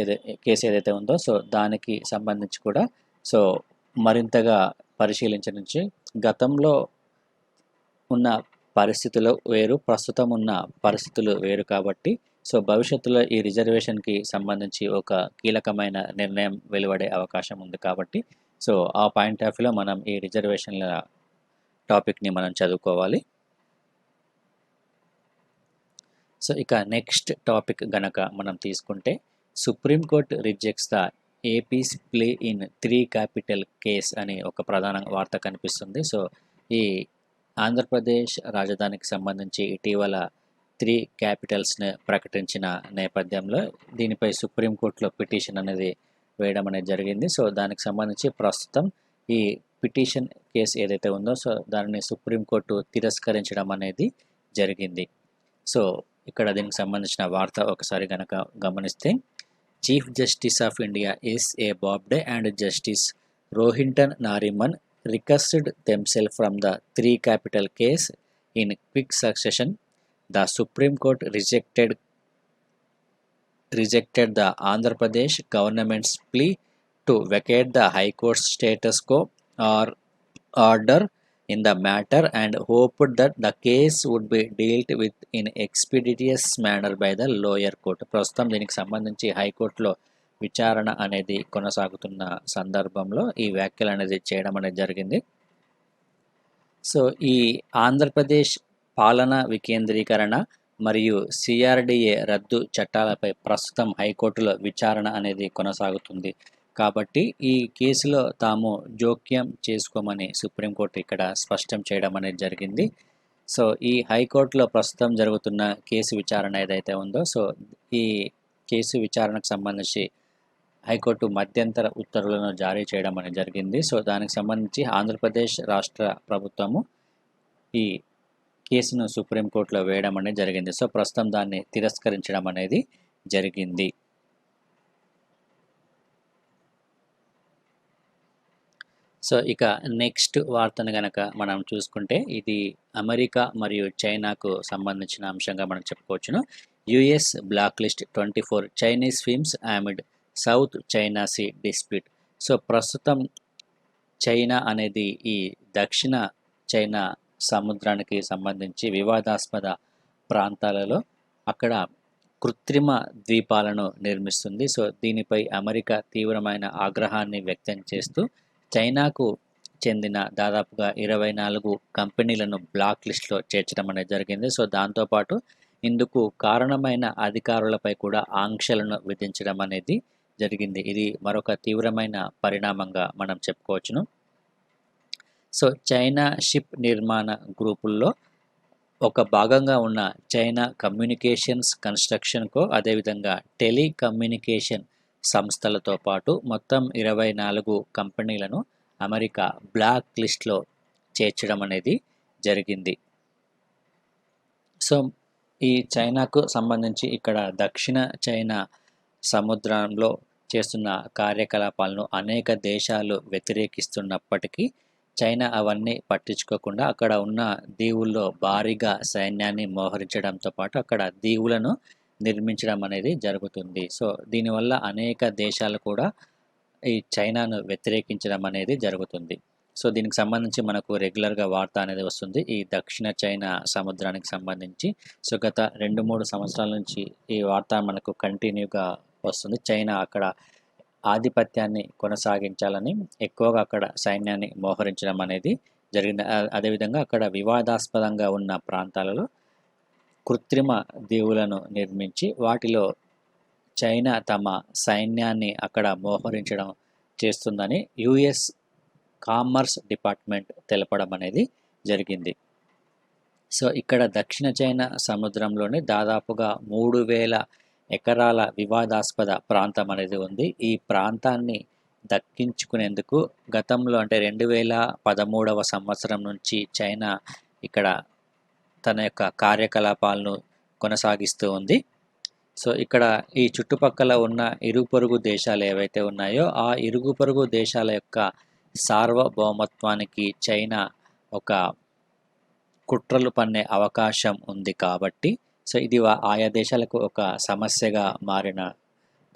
కేసు ఏదైతే ఉందో సో దానికి సంబంధించి కూడా సో మరింతగా పరిశీలించనుంచి గతంలో ఉన్న పరిస్థితులు వేరు, ప్రస్తుతం ఉన్న పరిస్థితులు వేరు కాబట్టి సో భవిష్యత్తులో ఈ రిజర్వేషన్కి సంబంధించి ఒక కీలకమైన నిర్ణయం వెలువడే అవకాశం ఉంది కాబట్టి సో ఆ పాయింట్ ఆఫ్ వ్యూలో మనం ఈ రిజర్వేషన్ల టాపిక్ని మనం చదువుకోవాలి. సో ఇక నెక్స్ట్ టాపిక్ గనక మనం తీసుకుంటే supreme court rejects the APIs play in 3 capital case అని ఒక ప్రధాన వార్త కనిపిస్తుంది. సో ఈ ఆంధ్రప్రదేశ్ రాజధానికి సంబంధించి ఇటీవల 3 క్యాపిటల్స్ని ప్రకటించిన నేపథ్యంలో దీనిపై సుప్రీంకోర్టులో పిటిషన్ అనేది వేయడం అనేది జరిగింది. సో దానికి సంబంధించి ప్రస్తుతం ఈ పిటిషన్ కేసు ఏదైతే ఉందో సో దానిని సుప్రీంకోర్టు తిరస్కరించడం అనేది జరిగింది. సో ఇక్కడ దీనికి సంబంధించిన వార్త ఒకసారి కనుక గమనిస్తే chief justice of India SA Bobde and justice Rohinton Nariman requested themselves from the 3 capital case in quick succession. The Supreme Court rejected rejected the Andhra Pradesh government's plea to vacate the High Court's status quo or order in the matter and hoped that the case would be dealt with in expeditious manner by the lower court. ప్రస్తుతం దీనికి సంబంధించి హైకోర్టులో విచారణ అనేది కొనసాగుతున్న సందర్భంలో ఈ వ్యాఖ్యలు అనేది చేయడం అనేది జరిగింది. సో ఈ ఆంధ్రప్రదేశ్ పాలన వికేంద్రీకరణ మరియు సిఆర్డిఏ రద్దు చట్టాలపై ప్రస్తుతం హైకోర్టులో విచారణ అనేది కొనసాగుతుంది. కాబట్టి ఈ కేసులో తాము జోక్యం చేసుకోమని సుప్రీంకోర్టు ఇక్కడ స్పష్టం చేయడం అనేది జరిగింది. సో ఈ హైకోర్టులో ప్రస్తుతం జరుగుతున్న కేసు విచారణ ఏదైతే ఉందో, సో ఈ కేసు విచారణకు సంబంధించి హైకోర్టు మధ్యంతర ఉత్తర్వులను జారీ చేయడం అనేది జరిగింది. సో దానికి సంబంధించి ఆంధ్రప్రదేశ్ రాష్ట్ర ప్రభుత్వము ఈ కేసును సుప్రీంకోర్టులో వేయడం అనేది జరిగింది. సో ప్రస్తుతం దాన్ని తిరస్కరించడం అనేది జరిగింది. సో ఇక నెక్స్ట్ వార్తను కనుక మనం చూసుకుంటే ఇది అమెరికా మరియు చైనాకు సంబంధించిన అంశంగా మనం చెప్పుకోవచ్చును. US black list 24 Chinese films amid South China Sea dispute. So ప్రస్తుతం చైనా అనేది ఈ దక్షిణ చైనా సముద్రానికి సంబంధించి వివాదాస్పద ప్రాంతాలలో అక్కడ కృత్రిమ ద్వీపాలను నిర్మిస్తుంది. సో దీనిపై అమెరికా తీవ్రమైన ఆగ్రహాన్ని వ్యక్తం చేస్తూ చైనాకు చెందిన దాదాపుగా 24 కంపెనీలను బ్లాక్ లిస్ట్లో చేర్చడం అనేది జరిగింది. సో దాంతోపాటు ఇందుకు కారణమైన అధికారులపై కూడా ఆంక్షలను విధించడం అనేది జరిగింది. ఇది మరొక తీవ్రమైన పరిణామంగా మనం చెప్పుకోవచ్చును. సో చైనా షిప్ నిర్మాణ గ్రూపుల్లో ఒక భాగంగా ఉన్న చైనా కమ్యూనికేషన్స్ కన్స్ట్రక్షన్కో అదేవిధంగా టెలికమ్యూనికేషన్ సంస్థలతో పాటు మొత్తం 24 కంపెనీలను అమెరికా బ్లాక్ లిస్ట్లో చేర్చడం అనేది జరిగింది. సో ఈ చైనాకు సంబంధించి ఇక్కడ దక్షిణ చైనా సముద్రంలో చేస్తున్న కార్యకలాపాలను అనేక దేశాలు వ్యతిరేకిస్తున్నప్పటికీ చైనా అవన్నీ పట్టించుకోకుండా అక్కడ ఉన్న దీవుల్లో భారీగా సైన్యాన్ని మోహరించడంతో పాటు అక్కడ దీవులను నిర్మించడం అనేది జరుగుతుంది. సో దీనివల్ల అనేక దేశాలు కూడా ఈ చైనాను వ్యతిరేకించడం అనేది జరుగుతుంది. సో దీనికి సంబంధించి మనకు రెగ్యులర్గా వార్త అనేది వస్తుంది ఈ దక్షిణ చైనా సముద్రానికి సంబంధించి. సో గత 2-3 సంవత్సరాల నుంచి ఈ వార్త మనకు కంటిన్యూగా వస్తుంది. చైనా అక్కడ ఆధిపత్యాన్ని కొనసాగించాలని ఎక్కువగా అక్కడ సైన్యాన్ని మోహరించడం అనేది జరిగింది. అదేవిధంగా అక్కడ వివాదాస్పదంగా ఉన్న ప్రాంతాలలో కృత్రిమ దీవులను నిర్మించి వాటిలో చైనా తమ సైన్యాన్ని అక్కడ మోహరించడం చేస్తుందని యుఎస్ కామర్స్ డిపార్ట్మెంట్ తెలపడం అనేది జరిగింది. సో ఇక్కడ దక్షిణ చైనా సముద్రంలోని దాదాపుగా 3000 ఎకరాల వివాదాస్పద ప్రాంతం అనేది ఉంది. ఈ ప్రాంతాన్ని దక్కించుకునేందుకు గతంలో అంటే 2013వ సంవత్సరం నుంచి చైనా ఇక్కడ తన యొక్క కార్యకలాపాలను కొనసాగిస్తూ ఉంది. సో ఇక్కడ ఈ చుట్టుపక్కల ఉన్న ఇరుగు పొరుగు దేశాలు ఏవైతే ఉన్నాయో ఆ ఇరుగు పొరుగు దేశాల యొక్క సార్వభౌమత్వానికి చైనా ఒక కుట్రలు పన్నే అవకాశం ఉంది కాబట్టి సో ఇది ఆయా దేశాలకు ఒక సమస్యగా మారిన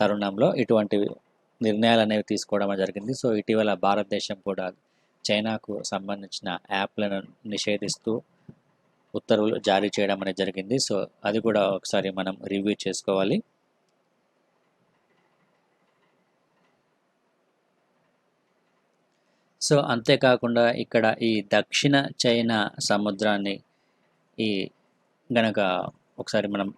తరుణంలో ఇటువంటి నిర్ణయాలు అనేవి తీసుకోవడం జరిగింది. సో ఇటీవల భారతదేశం కూడా చైనాకు సంబంధించిన యాప్లను నిషేధిస్తూ ఉత్తర్వులు జారీ చేయడం అనేది జరిగింది. సో అది కూడా ఒకసారి మనం రివ్యూ చేసుకోవాలి. సో అంతేకాకుండా ఇక్కడ ఈ దక్షిణ చైనా సముద్రాన్ని ఈ గనక ఒకసారి మనం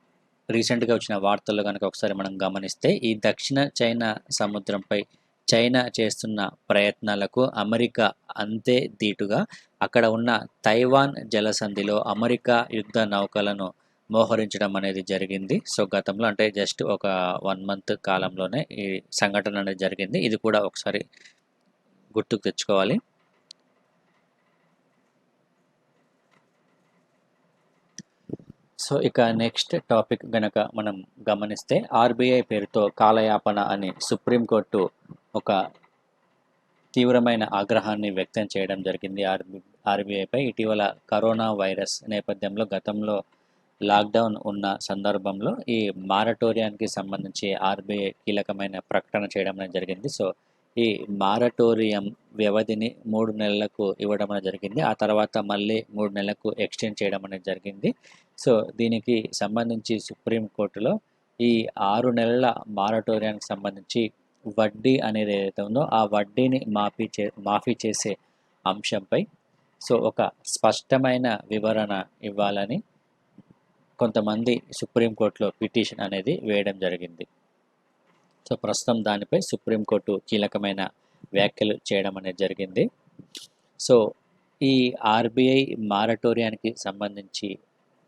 రీసెంట్గా వచ్చిన వార్తల్లో కనుక ఒకసారి మనం గమనిస్తే ఈ దక్షిణ చైనా సముద్రంపై చైనా చేస్తున్న ప్రయత్నాలకు అమెరికా అంతే ధీటుగా అక్కడ ఉన్న తైవాన్ జలసంధిలో అమెరికా యుద్ధ నౌకలను మోహరించడం అనేది జరిగింది. సో గతంలో అంటే జస్ట్ ఒక 1 month కాలంలోనే ఈ సంఘటన అనేది జరిగింది. ఇది కూడా ఒకసారి గుర్తుకు తెచ్చుకోవాలి. సో ఇక నెక్స్ట్ టాపిక్ గనక మనం గమనిస్తే ఆర్బీఐ పేరుతో కాలయాపన అని సుప్రీంకోర్టు ఒక తీవ్రమైన ఆగ్రహాన్ని వ్యక్తం చేయడం జరిగింది ఆర్బీఐపై. ఇటీవల కరోనా వైరస్ నేపథ్యంలో గతంలో లాక్డౌన్ ఉన్న సందర్భంలో ఈ మారటోరియానికి సంబంధించి ఆర్బీఐ కీలకమైన ప్రకటన చేయడం అనేది జరిగింది. సో ఈ మారటోరియం వ్యవధిని 3 నెలలకు ఇవ్వడం అనేది జరిగింది. ఆ తర్వాత మళ్ళీ 3 నెలలకు ఎక్స్టెండ్ చేయడం అనేది జరిగింది. సో దీనికి సంబంధించి సుప్రీంకోర్టులో ఈ 6 నెలల మారటోరియానికి సంబంధించి వడ్డీ అనేది ఏదైతే ఉందో ఆ వడ్డీని మాఫీ చేసే అంశంపై సో ఒక స్పష్టమైన వివరణ ఇవ్వాలని కొంతమంది సుప్రీంకోర్టులో పిటిషన్ అనేది వేయడం జరిగింది. సో ప్రస్తుతం దానిపై సుప్రీంకోర్టు కీలకమైన వ్యాఖ్యలు చేయడం అనేది జరిగింది. సో ఈ ఆర్బీఐ మారటోరియానికి సంబంధించి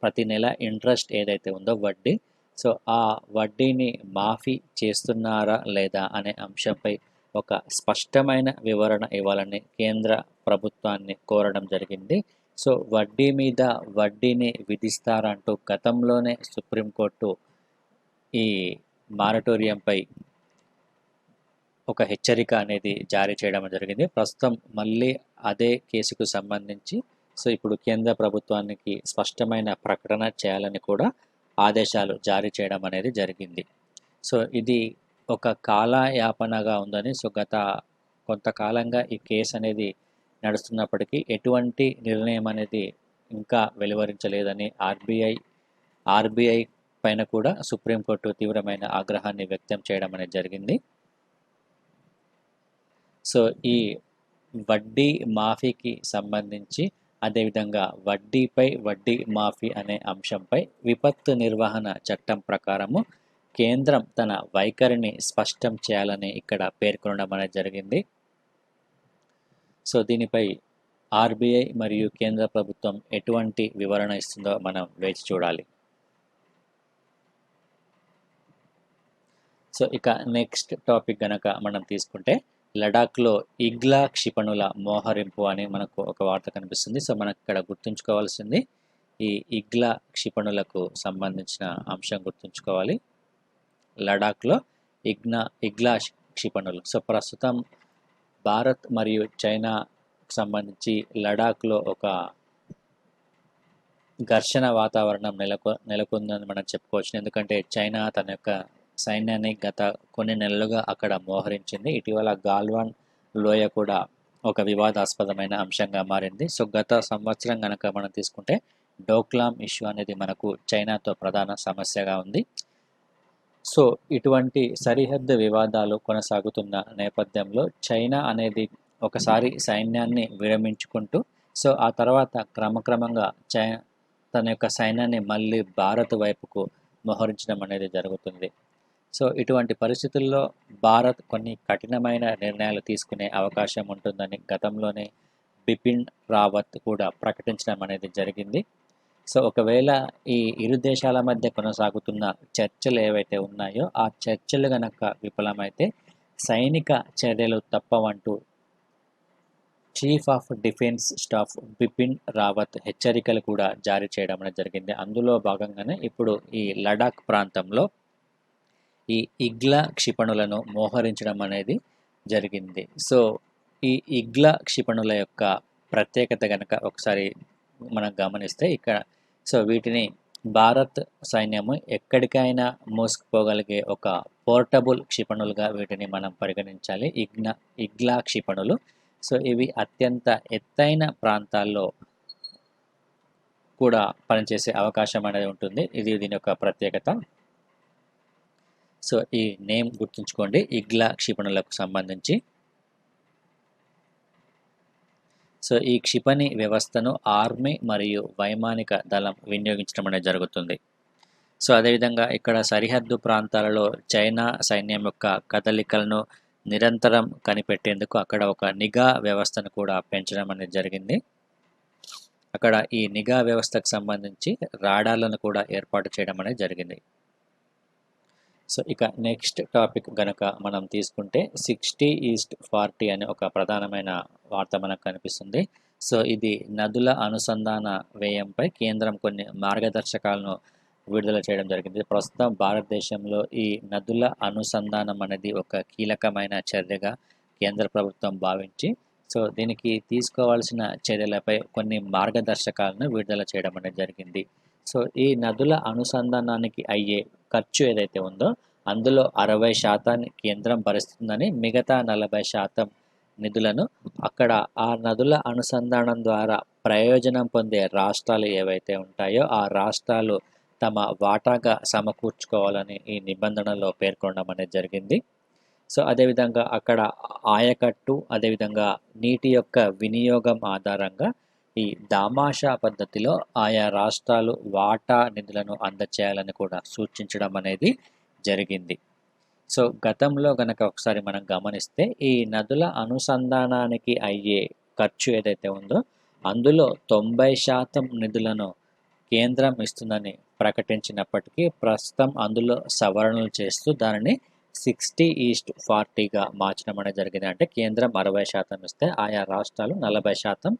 ప్రతి నెల ఇంట్రెస్ట్ ఏదైతే ఉందో వడ్డీ, సో ఆ వడ్డీని మాఫీ చేస్తున్నారా లేదా అనే అంశంపై ఒక స్పష్టమైన వివరణ ఇవ్వాలని కేంద్ర ప్రభుత్వాన్ని కోరడం జరిగింది. సో వడ్డీ మీద వడ్డీని విధిస్తారంటూ గతంలోనే సుప్రీంకోర్టు ఈ మారటోరియంపై ఒక హెచ్చరిక అనేది జారీ చేయడం జరిగింది. ప్రస్తుతం మళ్ళీ అదే కేసుకు సంబంధించి సో ఇప్పుడు కేంద్ర ప్రభుత్వానికి స్పష్టమైన ప్రకటన చేయాలని కూడా ఆదేశాలు జారీ చేయడం అనేది జరిగింది. సో ఇది ఒక కాలయాపనగా ఉందని సో గత కొంతకాలంగా ఈ కేసు అనేది నడుస్తున్నప్పటికీ ఎటువంటి నిర్ణయం అనేది ఇంకా వెలువరించలేదని ఆర్బీఐ పైన కూడా సుప్రీంకోర్టు తీవ్రమైన ఆగ్రహాన్ని వ్యక్తం చేయడం అనేది జరిగింది. సో ఈ వడ్డీ మాఫీకి సంబంధించి అదేవిధంగా వడ్డీపై వడ్డీ మాఫీ అనే అంశంపై విపత్తు నిర్వహణ చట్టం ప్రకారము కేంద్రం తన వైఖరిని స్పష్టం చేయాలని ఇక్కడ పేర్కొనడం అనేది జరిగింది. సో దీనిపై ఆర్బీఐ మరియు కేంద్ర ప్రభుత్వం ఎటువంటి వివరణ ఇస్తుందో మనం వేచి చూడాలి. సో ఇక నెక్స్ట్ టాపిక్ గనక మనం తీసుకుంటే లడాఖ్లో ఇగ్లా క్షిపణుల మోహరింపు అని మనకు ఒక వార్త కనిపిస్తుంది. సో మనకు ఇక్కడ గుర్తుంచుకోవాల్సింది ఈ ఇగ్లా క్షిపణులకు సంబంధించిన అంశం గుర్తుంచుకోవాలి. లడాఖ్లో ఇగ్లా క్షిపణులు. సో ప్రస్తుతం భారత్ మరియు చైనాకు సంబంధించి లడాఖ్లో ఒక ఘర్షణ వాతావరణం నెలకొందని మనం చెప్పుకోవచ్చు. ఎందుకంటే చైనా తన యొక్క సైన్యాన్ని గత కొన్ని నెలలుగా అక్కడ మోహరించింది. ఇటీవల గాల్వాన్ లోయ కూడా ఒక వివాదాస్పదమైన అంశంగా మారింది. సో గత సంవత్సరం కనుక మనం తీసుకుంటే డోక్లాం ఇష్యూ అనేది మనకు చైనాతో ప్రధాన సమస్యగా ఉంది. సో ఇటువంటి సరిహద్దు వివాదాలు కొనసాగుతున్న నేపథ్యంలో చైనా అనేది ఒకసారి సైన్యాన్ని విరమించుకుంటూ సో ఆ తర్వాత క్రమక్రమంగా తన యొక్క సైన్యాన్ని మళ్ళీ భారత్ వైపుకు మోహరించడం అనేది జరుగుతుంది. సో ఇటువంటి పరిస్థితుల్లో భారత్ కొన్ని కఠినమైన నిర్ణయాలు తీసుకునే అవకాశం ఉంటుందని గతంలోనే బిపిన్ రావత్ కూడా ప్రకటించడం అనేది జరిగింది. సో ఒకవేళ ఈ ఇరు దేశాల మధ్య కొనసాగుతున్న చర్చలు ఏవైతే ఉన్నాయో ఆ చర్చలు గనక విఫలమైతే సైనిక చర్యలు తప్పవంటూ chief of defence staff Bipin Rawat హెచ్చరికలు కూడా జారీ చేయడం అనేది జరిగింది. అందులో భాగంగానే ఇప్పుడు ఈ లడాక్ ప్రాంతంలో ఈ ఇగ్లా క్షిపణులను మోహరించడం అనేది జరిగింది. సో ఈ ఇగ్లా క్షిపణుల యొక్క ప్రత్యేకత కనుక ఒకసారి మనం గమనిస్తే ఇక్కడ సో వీటిని భారత్ సైన్యము ఎక్కడికైనా మోసుకుపోగలిగే ఒక పోర్టబుల్ క్షిపణులుగా వీటిని మనం పరిగణించాలి. ఇగ్లా క్షిపణులు. సో ఇవి అత్యంత ఎత్తైన ప్రాంతాల్లో కూడా పనిచేసే అవకాశం అనేది ఉంటుంది. ఇది దీని యొక్క ప్రత్యేకత. సో ఈ నేమ్ గుర్తుంచుకోండి, ఇగ్లా క్షిపణులకు సంబంధించి. సో ఈ క్షిపణి వ్యవస్థను ఆర్మీ మరియు వైమానిక దళం వినియోగించడం అనేది జరుగుతుంది. సో అదేవిధంగా ఇక్కడ సరిహద్దు ప్రాంతాలలో చైనా సైన్యం యొక్క కదలికలను నిరంతరం కనిపెట్టేందుకు అక్కడ ఒక నిఘా వ్యవస్థను కూడా పెంచడం అనేది జరిగింది. అక్కడ ఈ నిఘా వ్యవస్థకు సంబంధించి రాడార్లను కూడా ఏర్పాటు చేయడం అనేది జరిగింది. సో ఇక నెక్స్ట్ టాపిక్ గనక మనం తీసుకుంటే 60:40 అనే ఒక ప్రధానమైన వార్త మనకు కనిపిస్తుంది. సో ఇది నదుల అనుసంధాన వ్యయంపై కేంద్రం కొన్ని మార్గదర్శకాలను విడుదల చేయడం జరిగింది. ప్రస్తుతం భారతదేశంలో ఈ నదుల అనుసంధానం అనేది ఒక కీలకమైన చర్యగా కేంద్ర ప్రభుత్వం భావించి సో దీనికి తీసుకోవాల్సిన చర్యలపై కొన్ని మార్గదర్శకాలను విడుదల చేయడం అనేది జరిగింది. సో ఈ నదుల అనుసంధానానికి అయ్యే ఖర్చు ఏదైతే ఉందో అందులో 60% కేంద్రం భరిస్తుందని, మిగతా 40% నిధులను అక్కడ ఆ నదుల అనుసంధానం ద్వారా ప్రయోజనం పొందే రాష్ట్రాలు ఏవైతే ఉంటాయో ఆ రాష్ట్రాలు తమ వాటాగా సమకూర్చుకోవాలని ఈ నిబంధనలో పేర్కొనడం అనేది జరిగింది. సో అదేవిధంగా అక్కడ ఆయకట్టు, అదేవిధంగా నీటి యొక్క వినియోగం ఆధారంగా ఈ దామాషా పద్ధతిలో ఆయా రాష్ట్రాలు వాటా నిధులను అందచేయాలని కూడా సూచించడం అనేది జరిగింది. సో గతంలో గనక ఒకసారి మనం గమనిస్తే ఈ నదుల అనుసంధానానికి అయ్యే ఖర్చు ఏదైతే ఉందో అందులో 90% నిధులను కేంద్రం ఇస్తుందని ప్రకటించినప్పటికీ ప్రస్తుతం అందులో సవరణలు చేస్తూ దానిని 60:40గా మార్చడం అనేది జరిగింది. అంటే కేంద్రం 60% ఇస్తే ఆయా రాష్ట్రాలు 40%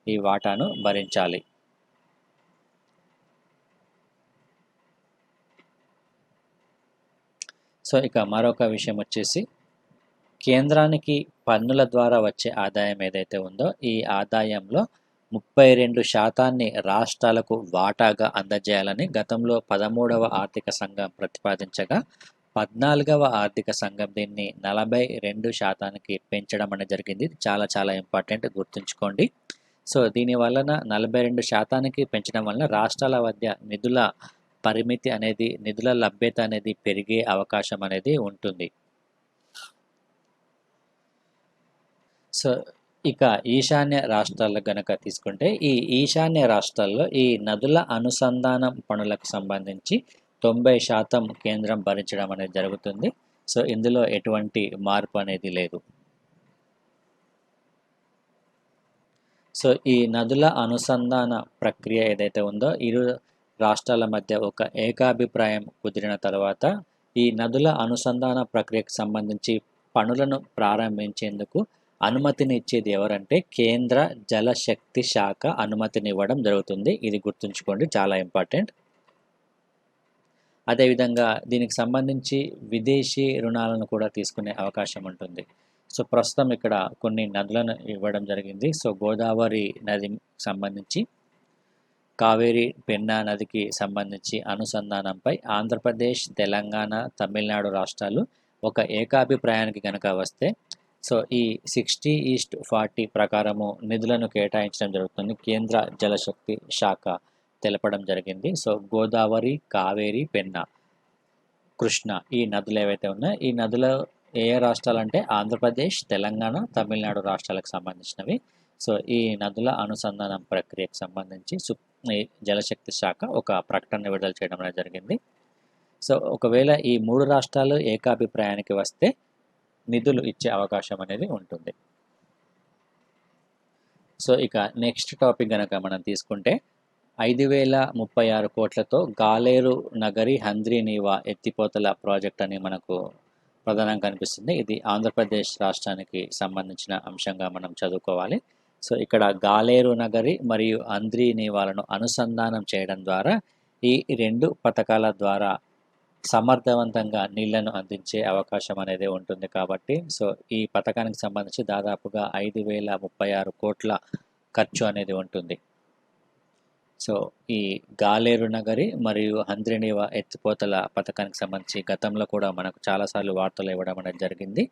ఈ వాటాను భరించాలి. సో ఇక మరొక విషయం వచ్చేసి కేంద్రానికి పన్నుల ద్వారా వచ్చే ఆదాయం ఏదైతే ఉందో ఈ ఆదాయంలో 32% రాష్ట్రాలకు వాటాగా అందజేయాలని గతంలో 13వ ఆర్థిక సంఘం ప్రతిపాదించగా 14వ ఆర్థిక సంఘం దీన్ని 42%కి పెంచడం అనేది జరిగింది. చాలా ఇంపార్టెంట్, గుర్తుంచుకోండి. సో దీని వలన 42%కి పెంచడం వలన రాష్ట్రాల మధ్య నిధుల పరిమితి అనేది, నిధుల లభ్యత అనేది పెరిగే అవకాశం అనేది ఉంటుంది. సో ఇక ఈశాన్య రాష్ట్రాలు గనక తీసుకుంటే ఈ ఈశాన్య రాష్ట్రాల్లో ఈ నదుల అనుసంధానం పనులకు సంబంధించి 90% కేంద్రం భరించడం అనేది జరుగుతుంది. సో ఇందులో ఎటువంటి మార్పు అనేది లేదు. సో ఈ నదుల అనుసంధాన ప్రక్రియ ఏదైతే ఉందో ఇరు రాష్ట్రాల మధ్య ఒక ఏకాభిప్రాయం కుదిరిన తర్వాత ఈ నదుల అనుసంధాన ప్రక్రియకు సంబంధించి పనులను ప్రారంభించేందుకు అనుమతిని ఇచ్చేది ఎవరంటే కేంద్ర జలశక్తి శాఖ అనుమతిని ఇవ్వడం జరుగుతుంది. ఇది గుర్తుంచుకోండి, చాలా ఇంపార్టెంట్. అదేవిధంగా దీనికి సంబంధించి విదేశీ రుణాలను కూడా తీసుకునే అవకాశం ఉంటుంది. సో ప్రస్తుతం ఇక్కడ కొన్ని నదులను ఇవ్వడం జరిగింది. సో గోదావరి నదికి సంబంధించి, కావేరి పెన్నా నదికి సంబంధించి అనుసంధానంపై ఆంధ్రప్రదేశ్, తెలంగాణ, తమిళనాడు రాష్ట్రాలు ఒక ఏకాభిప్రాయానికి కనుక వస్తే సో ఈ 60:40 ప్రకారము నిధులను కేటాయించడం జరుగుతుంది. కేంద్ర జలశక్తి శాఖ తెలపడం జరిగింది. సో గోదావరి, కావేరి, పెన్నా, కృష్ణ ఈ నదులు ఏవైతే ఉన్నాయో ఈ నదులు ఏ రాష్ట్రాలు అంటే ఆంధ్రప్రదేశ్, తెలంగాణ, తమిళనాడు రాష్ట్రాలకు సంబంధించినవి. సో ఈ నదుల అనుసంధానం ప్రక్రియకు సంబంధించి ఈ జలశక్తి శాఖ ఒక ప్రకటన విడుదల చేయడం అనేది జరిగింది. సో ఒకవేళ ఈ 3 రాష్ట్రాలు ఏకాభిప్రాయానికి వస్తే నిధులు ఇచ్చే అవకాశం అనేది ఉంటుంది. సో ఇక నెక్స్ట్ టాపిక్ కనుక మనం తీసుకుంటే 5,036 కోట్లతో గాలేరు నగరి హంద్రీనీవా ఎత్తిపోతల ప్రాజెక్ట్ అని మనకు ప్రధానంగా కనిపిస్తుంది. ఇది ఆంధ్రప్రదేశ్ రాష్ట్రానికి సంబంధించిన అంశంగా మనం చదువుకోవాలి. సో ఇక్కడ గాలేరు నగరి మరియు హంద్రీనీవాలను అనుసంధానం చేయడం ద్వారా ఈ 2 పథకాల ద్వారా సమర్థవంతంగా నీళ్లను అందించే అవకాశం అనేది ఉంటుంది. కాబట్టి సో ఈ పథకానికి సంబంధించి దాదాపుగా 5,036 కోట్ల ఖర్చు అనేది ఉంటుంది. సో ఈ గాలేరు నగరి మరియు హంద్రీనీవా ఎత్తిపోతల పథకానికి సంబంధించి గతంలో కూడా మనకు చాలాసార్లు వార్తలు ఇవ్వడం అనేది జరిగింది.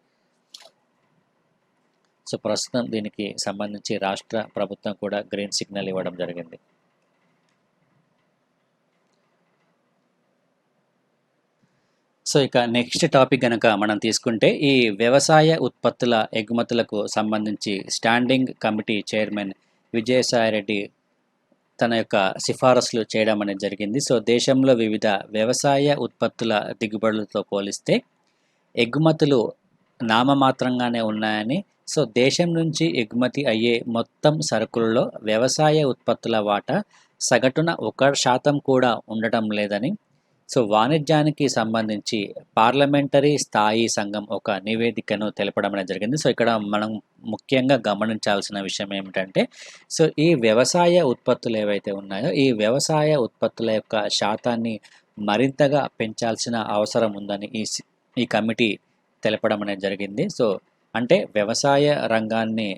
సో ప్రస్తుతం దీనికి సంబంధించి రాష్ట్ర ప్రభుత్వం కూడా గ్రీన్ సిగ్నల్ ఇవ్వడం జరిగింది. సో ఇక నెక్స్ట్ టాపిక్ కనుక మనం తీసుకుంటే ఈ వ్యవసాయ ఉత్పత్తుల ఎగుమతులకు సంబంధించి స్టాండింగ్ కమిటీ చైర్మన్ విజయసాయిరెడ్డి తన యొక్క సిఫారసులు చేయడం అనేది జరిగింది. సో దేశంలో వివిధ వ్యవసాయ ఉత్పత్తుల దిగుబడులతో పోలిస్తే ఎగుమతులు నామమాత్రంగానే ఉన్నాయని, సో దేశం నుంచి ఎగుమతి అయ్యే మొత్తం సరుకులలో వ్యవసాయ ఉత్పత్తుల వాటా సగటున 1% కూడా ఉండటం లేదని, సో వాణిజ్యానికి సంబంధించి పార్లమెంటరీ స్థాయి సంఘం ఒక నివేదికను తెలపడం అనేది జరిగింది. సో ఇక్కడ మనం ముఖ్యంగా గమనించాల్సిన విషయం ఏమిటంటే సో ఈ వ్యవసాయ ఉత్పత్తులు ఏవైతే ఉన్నాయో ఈ వ్యవసాయ ఉత్పత్తుల యొక్క శాతాన్ని మరింతగా పెంచాల్సిన అవసరం ఉందని ఈ కమిటీ తెలపడం అనేది జరిగింది. సో అంటే వ్యవసాయ రంగాన్ని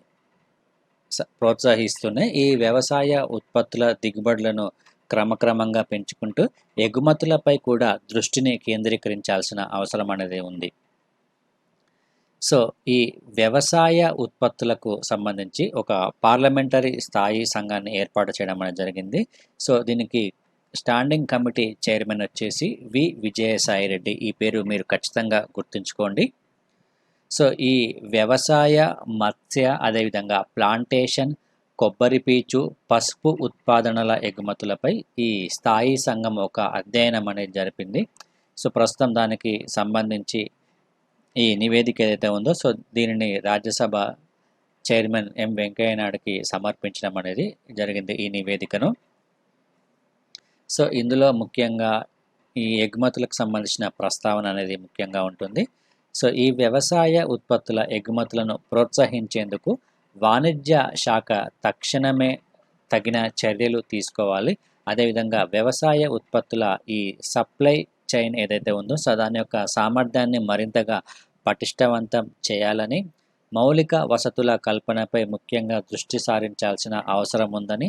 ప్రోత్సహిస్తూనే ఈ వ్యవసాయ ఉత్పత్తుల దిగుబడులను క్రమక్రమంగా పెంచుకుంటూ ఎగుమతులపై కూడా దృష్టిని కేంద్రీకరించాల్సిన అవసరం అనేది ఉంది. సో ఈ వ్యవసాయ ఉత్పత్తులకు సంబంధించి ఒక పార్లమెంటరీ స్థాయి సంఘాన్ని ఏర్పాటు చేయడం అనేది జరిగింది. సో దీనికి స్టాండింగ్ కమిటీ చైర్మన్ వచ్చేసి వి విజయసాయి రెడ్డి. ఈ పేరు మీరు ఖచ్చితంగా గుర్తుంచుకోండి. సో ఈ వ్యవసాయ, మత్స్య, అదేవిధంగా ప్లాంటేషన్, కొబ్బరి పీచు, పసుపు ఉత్పాదనల ఎగుమతులపై ఈ స్థాయి సంఘం ఒక అధ్యయనం అనేది జరిపింది. సో ప్రస్తుతం దానికి సంబంధించి ఈ నివేదిక ఏదైతే ఉందో సో దీనిని రాజ్యసభ చైర్మన్ ఎం వెంకయ్య నాయుడుకి సమర్పించడం అనేది జరిగింది ఈ నివేదికను. సో ఇందులో ముఖ్యంగా ఈ ఎగుమతులకు సంబంధించిన ప్రస్తావన అనేది ముఖ్యంగా ఉంటుంది. సో ఈ వ్యవసాయ ఉత్పత్తుల ఎగుమతులను ప్రోత్సహించేందుకు వాణిజ్య శాఖ తక్షణమే తగిన చర్యలు తీసుకోవాలి. అదేవిధంగా వ్యవసాయ ఉత్పత్తుల ఈ సప్లై చైన్ ఏదైతే ఉందో సో దాని యొక్క సామర్థ్యాన్ని మరింతగా పటిష్టవంతం చేయాలని, మౌలిక వసతుల కల్పనపై ముఖ్యంగా దృష్టి సారించాల్సిన అవసరం ఉందని,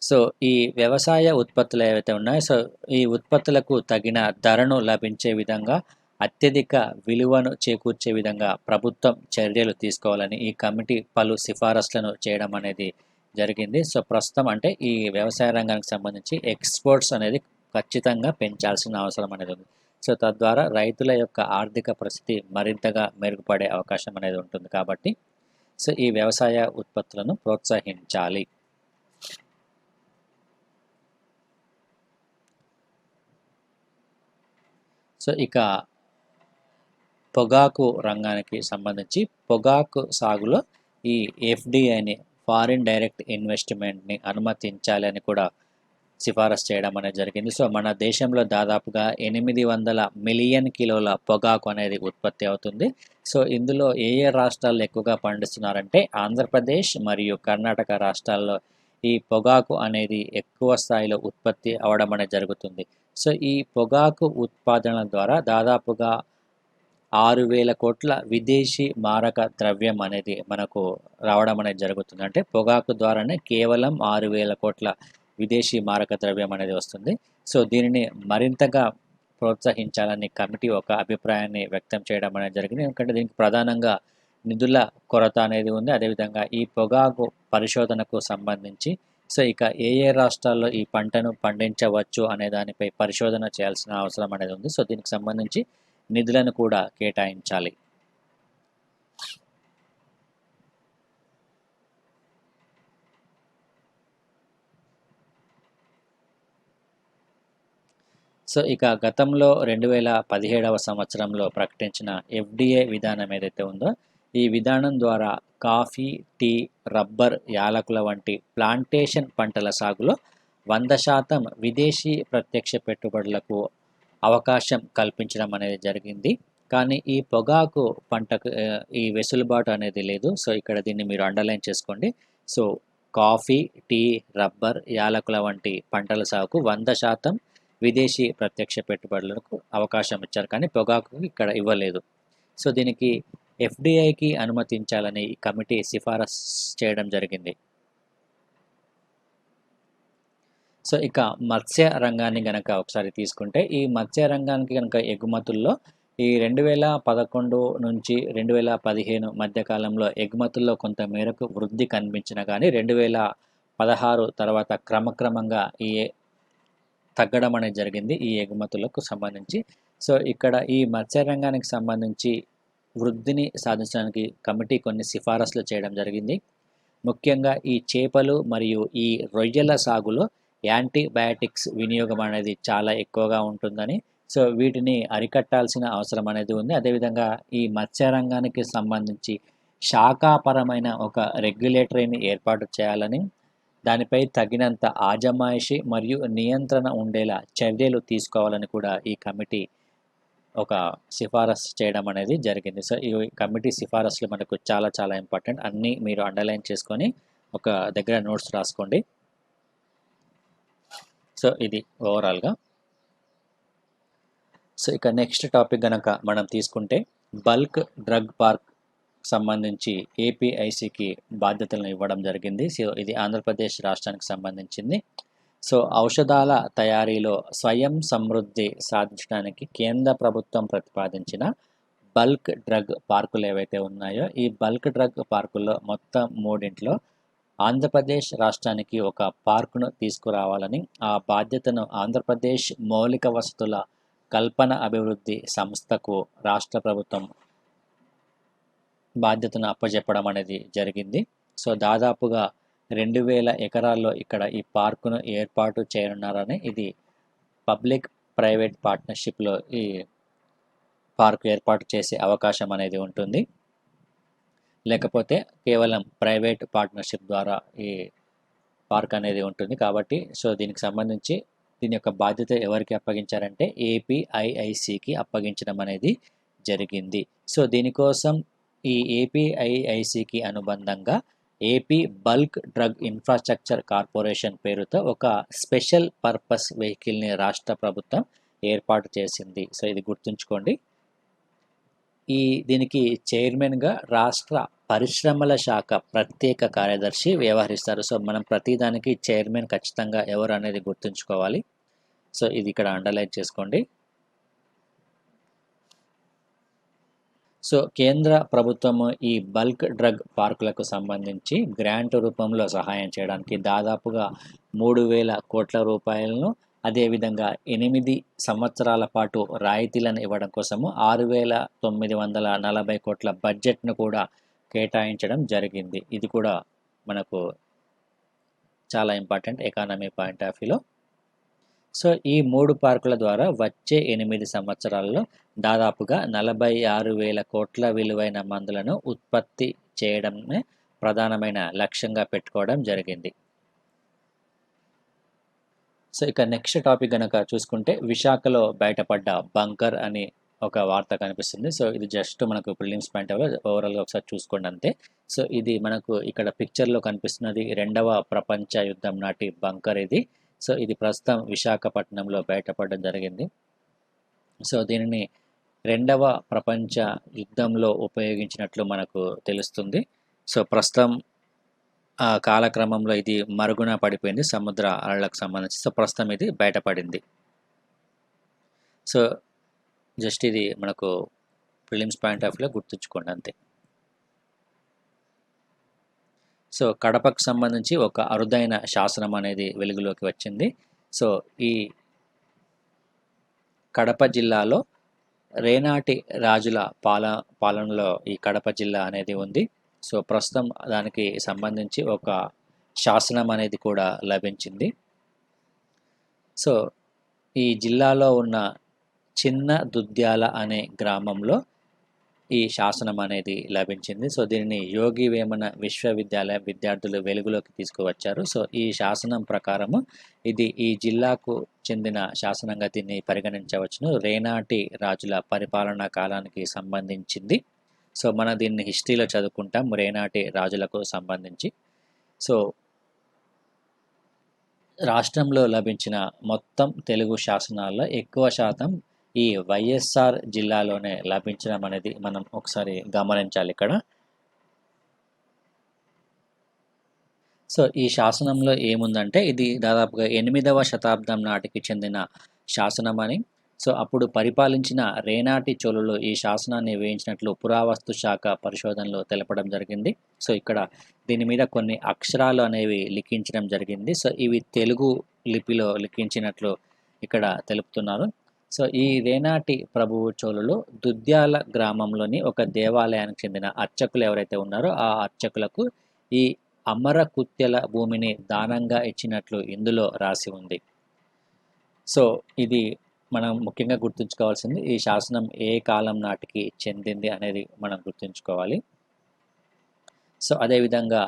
సో ఈ వ్యవసాయ ఉత్పత్తులు ఏవైతే ఉన్నాయో సో ఈ ఉత్పత్తులకు తగిన ధరను లభించే విధంగా, అత్యధిక విలువను చేకూర్చే విధంగా ప్రభుత్వం చర్యలు తీసుకోవాలని ఈ కమిటీ పలు సిఫారసులను చేయడం అనేది జరిగింది. సో ప్రస్తుతం అంటే ఈ వ్యవసాయ రంగానికి సంబంధించి ఎక్స్పోర్ట్స్ అనేది ఖచ్చితంగా పెంచాల్సిన అవసరం అనేది ఉంది. సో తద్వారా రైతుల యొక్క ఆర్థిక పరిస్థితి మరింతగా మెరుగుపడే అవకాశం అనేది ఉంటుంది. కాబట్టి సో ఈ వ్యవసాయ ఉత్పత్తులను ప్రోత్సహించాలి. సో ఇక పొగాకు రంగానికి సంబంధించి పొగాకు సాగులో ఈ ఎఫ్డిఐని, ఫారిన్ డైరెక్ట్ ఇన్వెస్ట్మెంట్ని అనుమతించాలని కూడా సిఫారసు చేయడం అనేది జరిగింది. సో మన దేశంలో దాదాపుగా 800 మిలియన్ కిలోల పొగాకు అనేది ఉత్పత్తి అవుతుంది. సో ఇందులో ఏ ఏ రాష్ట్రాల్లో ఎక్కువగా పండిస్తున్నారంటే ఆంధ్రప్రదేశ్ మరియు కర్ణాటక రాష్ట్రాల్లో ఈ పొగాకు అనేది ఎక్కువ స్థాయిలో ఉత్పత్తి అవడం అనేది జరుగుతుంది. సో ఈ పొగాకు ఉత్పాదన ద్వారా దాదాపుగా 6,000 కోట్ల విదేశీ మారక ద్రవ్యం అనేది మనకు రావడం అనేది జరుగుతుంది. అంటే పొగాకు ద్వారానే కేవలం 6,000 కోట్ల విదేశీ మారక ద్రవ్యం అనేది వస్తుంది. సో దీనిని మరింతగా ప్రోత్సహించాలని కమిటీ ఒక అభిప్రాయాన్ని వ్యక్తం చేయడం అనేది జరిగింది. ఎందుకంటే దీనికి ప్రధానంగా నిధుల కొరత అనేది ఉంది. అదేవిధంగా ఈ పొగాకు పరిశోధనకు సంబంధించి సో ఇక ఏ ఏ రాష్ట్రాల్లో ఈ పంటను పండించవచ్చు అనే దానిపై పరిశోధన చేయాల్సిన అవసరం అనేది ఉంది. సో దీనికి సంబంధించి నిధులను కూడా కేటాయించాలి. సో ఇక గతంలో 2017వ సంవత్సరంలో ప్రకటించిన ఎఫ్డిఏ విధానం ఏదైతే ఉందో ఈ విధానం ద్వారా కాఫీ, టీ, రబ్బర్, యాలకుల వంటి ప్లాంటేషన్ పంటల సాగులో 100% విదేశీ ప్రత్యక్ష పెట్టుబడులకు అవకాశం కల్పించడం అనేది జరిగింది. కానీ ఈ పొగాకు పంటకు ఈ వెసులుబాటు అనేది లేదు. సో ఇక్కడ దీన్ని మీరు అండర్లైన్ చేసుకోండి. సో కాఫీ, టీ, రబ్బర్, యాలకుల వంటి పంటల సాగుకు 100% విదేశీ ప్రత్యక్ష పెట్టుబడులకు అవకాశం ఇచ్చారు, కానీ పొగాకు ఇక్కడ ఇవ్వలేదు. సో దీనికి ఎఫ్డిఐకి అనుమతించాలని ఈ కమిటీ సిఫారసు చేయడం జరిగింది. సో ఇక మత్స్య రంగాన్ని గనక ఒకసారి తీసుకుంటే ఈ మత్స్య రంగానికి కనుక ఎగుమతుల్లో ఈ 2011 నుంచి 2015 మధ్య కాలంలో ఎగుమతుల్లో కొంత మేరకు వృద్ధి కనిపించిన కానీ 2016 తర్వాత క్రమక్రమంగా ఈ తగ్గడం అనేది జరిగింది ఈ ఎగుమతులకు సంబంధించి. సో ఇక్కడ ఈ మత్స్య రంగానికి సంబంధించి వృద్ధిని సాధించడానికి కమిటీ కొన్ని సిఫారసులు చేయడం జరిగింది. ముఖ్యంగా ఈ చేపలు మరియు ఈ రొయ్యల సాగులో యాంటీబయాటిక్స్ వినియోగం అనేది చాలా ఎక్కువగా ఉంటుందని, సో వీటిని అరికట్టాల్సిన అవసరం అనేది ఉంది. అదేవిధంగా ఈ మత్స్య రంగానికి సంబంధించి శాఖాపరమైన ఒక రెగ్యులేటరీని ఏర్పాటు చేయాలని, దానిపై తగినంత ఆజమాయిషి మరియు నియంత్రణ ఉండేలా చర్యలు తీసుకోవాలని కూడా ఈ కమిటీ ఒక సిఫారసు చేయడం అనేది జరిగింది. సో ఈ కమిటీ సిఫారసులు మనకు చాలా చాలా ఇంపార్టెంట్. అన్నీ మీరు అండర్లైన్ చేసుకొని ఒక దగ్గర నోట్స్ రాసుకోండి. సో ఇది ఓవరాల్గా. సో ఇక నెక్స్ట్ టాపిక్ కనుక మనం తీసుకుంటే బల్క్ డ్రగ్ పార్క్ సంబంధించి ఏపీఐసికి బాధ్యతలను ఇవ్వడం జరిగింది. సో ఇది ఆంధ్రప్రదేశ్ రాష్ట్రానికి సంబంధించింది. సో ఔషధాల తయారీలో స్వయం సమృద్ధి సాధించడానికి కేంద్ర ప్రభుత్వం ప్రతిపాదించిన బల్క్ డ్రగ్ పార్కులు ఏవైతే ఉన్నాయో ఈ బల్క్ డ్రగ్ పార్కుల్లో మొత్తం 3 ఆంధ్రప్రదేశ్ రాష్ట్రానికి ఒక పార్కును తీసుకురావాలని ఆ బాధ్యతను ఆంధ్రప్రదేశ్ మౌలిక వసతుల కల్పన అభివృద్ధి సంస్థకు రాష్ట్ర ప్రభుత్వం బాధ్యతను అప్పచెప్పడం అనేది జరిగింది. సో దాదాపుగా 2000 ఎకరాల్లో ఇక్కడ ఈ పార్కును ఏర్పాటు చేయనున్నారని, ఇది పబ్లిక్ ప్రైవేట్ పార్ట్నర్షిప్లో ఈ పార్కు ఏర్పాటు చేసే అవకాశం అనేది ఉంటుంది. లేకపోతే కేవలం ప్రైవేట్ పార్ట్నర్షిప్ ద్వారా ఈ పార్క్ అనేది ఉంటుంది. కాబట్టి సో దీనికి సంబంధించి దీని యొక్క బాధ్యత ఎవరికి అప్పగించారంటే ఏపీఐఐసికి అప్పగించడం అనేది జరిగింది. సో దీనికోసం ఈ ఏపీఐఐసికి అనుబంధంగా AP bulk drug infrastructure corporation పేరుతో ఒక స్పెషల్ పర్పస్ వెహికల్ని రాష్ట్ర ప్రభుత్వం ఏర్పాటు చేసింది. సో ఇది గుర్తుంచుకోండి. దీనికి చైర్మన్గా రాష్ట్ర పరిశ్రమల శాఖ ప్రత్యేక కార్యదర్శి వ్యవహరిస్తారు. సో మనం ప్రతిదానికి చైర్మన్ ఖచ్చితంగా ఎవరు అనేది గుర్తుంచుకోవాలి. సో ఇది ఇక్కడ అండర్లైన్ చేసుకోండి. సో కేంద్ర ప్రభుత్వము ఈ బల్క్ డ్రగ్ పార్కులకు సంబంధించి గ్రాంట్ రూపంలో సహాయం చేయడానికి దాదాపుగా 3,000 కోట్ల రూపాయలను, అదేవిధంగా 8 సంవత్సరాల పాటు రాయితీలను ఇవ్వడం కోసము 6,940 కోట్ల బడ్జెట్ను కూడా కేటాయించడం జరిగింది. ఇది కూడా మనకు చాలా ఇంపార్టెంట్ ఎకానమీ పాయింట్ ఆఫ్ వ్యూలో. సో ఈ 3 పార్కుల ద్వారా వచ్చే 8 సంవత్సరాల్లో దాదాపుగా 46,000 కోట్ల విలువైన మందులను ఉత్పత్తి చేయడమే ప్రధానమైన లక్ష్యంగా పెట్టుకోవడం జరిగింది. సో ఇక నెక్స్ట్ టాపిక్ కనుక చూసుకుంటే, విశాఖలో బయటపడ్డ బంకర్ అని ఒక వార్త కనిపిస్తుంది. సో ఇది జస్ట్ మనకు ప్రిలిమ్స్ పాయింట్ ఆఫ్ ఓవరాల్గా ఒకసారి చూసుకోండి అంతే. సో ఇది మనకు ఇక్కడ పిక్చర్లో కనిపిస్తున్నది 2వ ప్రపంచ యుద్ధం నాటి బంకర్ ఇది. సో ఇది ప్రస్తుతం విశాఖపట్నంలో బయటపడడం జరిగింది. సో దీనిని 2వ ప్రపంచ యుద్ధంలో ఉపయోగించినట్లు మనకు తెలుస్తుంది. సో ప్రస్తుతం ఆ కాలక్రమంలో ఇది మరుగున పడిపోయింది సముద్ర అలలకు సంబంధించి. సో ప్రస్తుతం ఇది బయటపడింది. సో జస్ట్ ఇది మనకు ప్రిలిమ్స్ పాయింట్ ఆఫ్ వ్యూలో గుర్తుంచుకోండి అంతే. సో కడపకు సంబంధించి ఒక అరుదైన శాసనం అనేది వెలుగులోకి వచ్చింది. సో ఈ కడప జిల్లాలో రేనాటి రాజుల పాలనలో ఈ కడప జిల్లా అనేది ఉంది. సో ప్రస్తుతం దానికి సంబంధించి ఒక శాసనం అనేది కూడా లభించింది. సో ఈ జిల్లాలో ఉన్న చిన్న దుద్యాల అనే గ్రామంలో ఈ శాసనం అనేది లభించింది. సో దీనిని యోగి వేమన విశ్వవిద్యాలయ విద్యార్థులు వెలుగులోకి తీసుకువచ్చారు. సో ఈ శాసనం ప్రకారము ఇది ఈ జిల్లాకు చెందిన శాసనంగా దీన్ని పరిగణించవచ్చును. రేనాటి రాజుల పరిపాలనా కాలానికి సంబంధించింది. సో మనం దీన్ని హిస్టరీలో చదువుకుంటాం రేనాటి రాజులకు సంబంధించి. సో రాష్ట్రంలో లభించిన మొత్తం తెలుగు శాసనాల్లో ఎక్కువ శాతం ఈ వైఎస్ఆర్ జిల్లాలోనే లభించడం అనేది మనం ఒకసారి గమనించాలి ఇక్కడ. సో ఈ శాసనంలో ఏముందంటే, ఇది దాదాపుగా 8వ శతాబ్దం నాటికి చెందిన శాసనం అని, సో అప్పుడు పరిపాలించిన రేనాటి చోళులు ఈ శాసనాన్ని వేయించినట్లు పురావస్తు శాఖ పరిశోధనలో తెలపడం జరిగింది. సో ఇక్కడ దీని మీద కొన్ని అక్షరాలు అనేవి లిఖించడం జరిగింది. సో ఇవి తెలుగు లిపిలో లిఖించినట్లు ఇక్కడ తెలుపుతున్నారు. సో ఈ రేనాటి ప్రభువు చోళులు దుద్యాల గ్రామంలోని ఒక దేవాలయానికి చెందిన అర్చకులు ఎవరైతే ఉన్నారో ఆ అర్చకులకు ఈ అమరకుత్యల భూమిని దానంగా ఇచ్చినట్లు ఇందులో రాసి ఉంది. సో ఇది మనం ముఖ్యంగా గుర్తుంచుకోవాల్సింది, ఈ శాసనం ఏ కాలం నాటికి చెందింది అనేది మనం గుర్తుంచుకోవాలి. సో అదేవిధంగా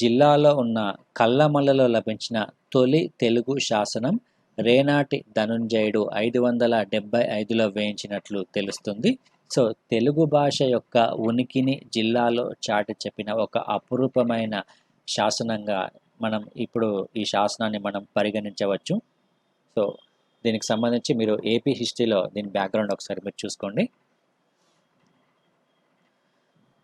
జిల్లాలో ఉన్న కల్లమల్లలో లభించిన తొలి తెలుగు శాసనం రేనాటి ధనుంజయుడు 575లో వేయించినట్లు తెలుస్తుంది. సో తెలుగు భాష యొక్క ఉనికిని జిల్లాలో చాటి చెప్పిన ఒక అపురూపమైన శాసనంగా మనం ఇప్పుడు ఈ శాసనాన్ని మనం పరిగణించవచ్చు. సో దీనికి సంబంధించి మీరు ఏపీ హిస్టరీలో దీని బ్యాక్గ్రౌండ్ ఒకసారి మీరు చూసుకోండి.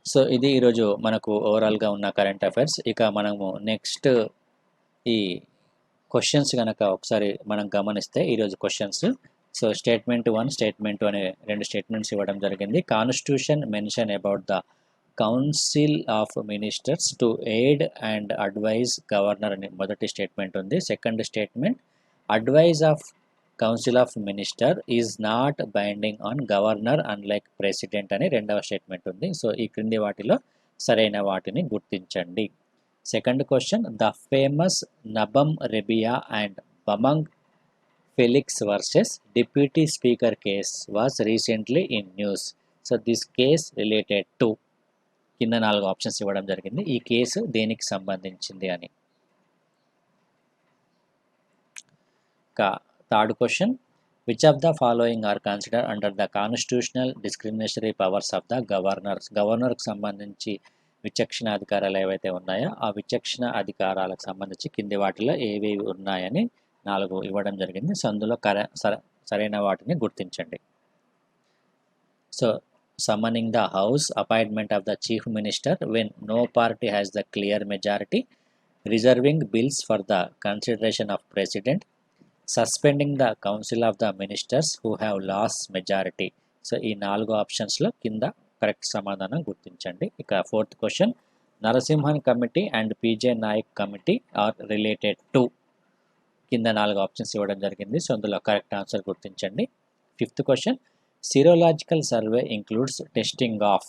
సో ఇది ఈరోజు మనకు ఓవరాల్గా ఉన్న కరెంట్ అఫైర్స్. ఇక మనము నెక్స్ట్ ఈ క్వశ్చన్స్ కనుక ఒకసారి మనం గమనిస్తే ఈరోజు క్వశ్చన్స్. సో స్టేట్మెంట్ 1, స్టేట్మెంట్ 2 అనే 2 స్టేట్మెంట్స్ ఇవ్వడం జరిగింది. Constitution mention about the council of ministers to aid and advise governor అని మొదటి స్టేట్మెంట్ ఉంది. Second statement, advise of council of minister is not binding on governor unlike president అని రెండవ statement ఉంది. So ఈ క్రింది వాటిలో సరైన వాటిని గుర్తించండి. Second question, the famous Nabam Rebia and Bamang Felix versus deputy speaker case was recently in news. So this case related to, కింద 4 ఆప్షన్స్ ఇవ్వడం జరిగింది. ఈ కేసు దేనికి సంబంధించింది అని. Third question, which of the following are consider under the constitutional discriminatory powers of the governors. గవర్నర్కి సంబంధించి విచక్షణ అధికారాలు ఏవైతే ఉన్నాయో ఆ విచక్షణ అధికారాలకు సంబంధించి కింది వాటిలో ఏవేవి ఉన్నాయని 4 ఇవ్వడం జరిగింది. సో అందులో సరైన వాటిని గుర్తించండి. So summoning the house, appointment of the chief minister when no party has the clear majority, reserving bills for the consideration of president, suspending the council of the ministers who have lost majority. So ఈ 4 ఆప్షన్స్లో కింద correct సమాధానం గుర్తించండి. ఇక fourth question, Narasimhan committee and PJ Nayak committee are related to, కింద 4 options ఇవ్వడం జరిగింది. So అందులో కరెక్ట్ ఆన్సర్ గుర్తించండి. Fifth question, serological survey includes testing of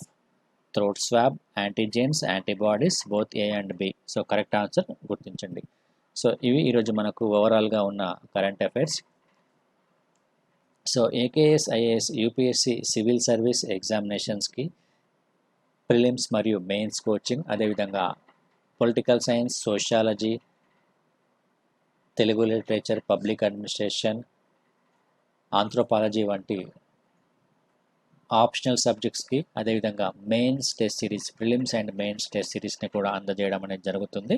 throat swab, antigens, antibodies both A and B. So correct answer గుర్తించండి. So ఇవి ఈరోజు మనకు ఓవరాల్గా ఉన్న current affairs. So AKS, IAS, UPSC civil service ఎగ్జామినేషన్స్కి ప్రిలిమ్స్ మరియు మెయిన్స్ కోచింగ్, అదేవిధంగా political science, sociology, Telugu literature, public administration, anthropology వంటి ఆప్షనల్ సబ్జెక్ట్స్కి, అదేవిధంగా mains test series, prelims and mains test సిరీస్ని కూడా అందజేయడం అనేది జరుగుతుంది.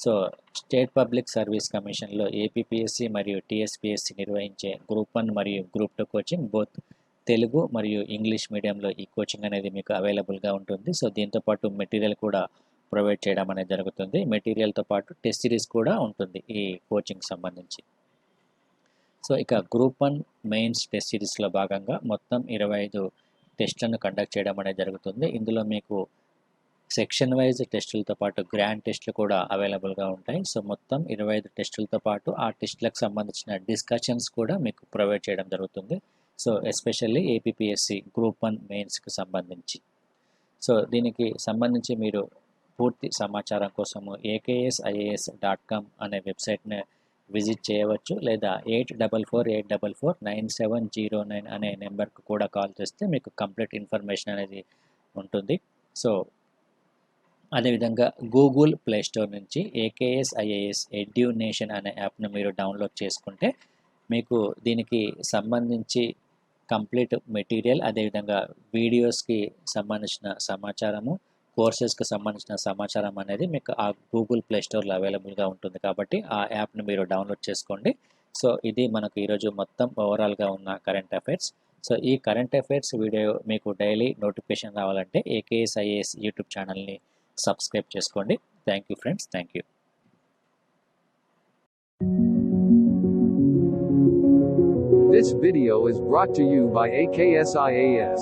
సో స్టేట్ పబ్లిక్ సర్వీస్ కమిషన్లో ఏపీపీఎస్సి మరియు టీఎస్పీఎస్సి నిర్వహించే గ్రూప్ 1 మరియు గ్రూప్ 2 కోచింగ్ బోత్ తెలుగు మరియు ఇంగ్లీష్ మీడియంలో ఈ కోచింగ్ అనేది మీకు అవైలబుల్గా ఉంటుంది. సో దీంతోపాటు మెటీరియల్ కూడా ప్రొవైడ్ చేయడం అనేది జరుగుతుంది. మెటీరియల్తో పాటు టెస్ట్ సిరీస్ కూడా ఉంటుంది ఈ కోచింగ్ సంబంధించి. సో ఇక గ్రూప్ 1 మెయిన్స్ టెస్ట్ సిరీస్లో భాగంగా మొత్తం 25 టెస్టులను కండక్ట్ చేయడం అనేది జరుగుతుంది. ఇందులో మీకు సెక్షన్ వైజ్ టెస్టులతో పాటు గ్రాండ్ టెస్టులు కూడా అవైలబుల్గా ఉంటాయి. సో మొత్తం 25 టెస్టులతో పాటు ఆ టెస్టులకు సంబంధించిన డిస్కషన్స్ కూడా మీకు ప్రొవైడ్ చేయడం జరుగుతుంది. సో ఎస్పెషల్లీ ఏపీపీఎస్సి గ్రూప్ 1 మెయిన్స్కి సంబంధించి. సో దీనికి సంబంధించి మీరు పూర్తి సమాచారం కోసము akSIAS.com అనే వెబ్సైట్ని విజిట్ చేయవచ్చు, లేదా 8448449709 అనే నెంబర్కు కూడా కాల్ చేస్తే మీకు కంప్లీట్ ఇన్ఫర్మేషన్ అనేది ఉంటుంది. సో అదేవిధంగా గూగుల్ ప్లేస్టోర్ నుంచి AKSIAS ఎడ్యునేషన్ అనే యాప్ను మీరు డౌన్లోడ్ చేసుకుంటే మీకు దీనికి సంబంధించి కంప్లీట్ మెటీరియల్, అదేవిధంగా వీడియోస్కి సంబంధించిన సమాచారము, కోర్సెస్కి సంబంధించిన సమాచారం అనేది మీకు ఆ గూగుల్ ప్లేస్టోర్లో అవైలబుల్గా ఉంటుంది. కాబట్టి ఆ యాప్ను మీరు డౌన్లోడ్ చేసుకోండి. సో ఇది మనకు ఈరోజు మొత్తం ఓవరాల్గా ఉన్న కరెంట్ అఫైర్స్. సో ఈ కరెంట్ అఫైర్స్ వీడియో మీకు డైలీ నోటిఫికేషన్ రావాలంటే AKSIAS యూట్యూబ్ ఛానల్ని సబ్స్క్రైబ్ చేసుకోండి. Thank you friends, thank you.
This video is brought to you by AKSIAS.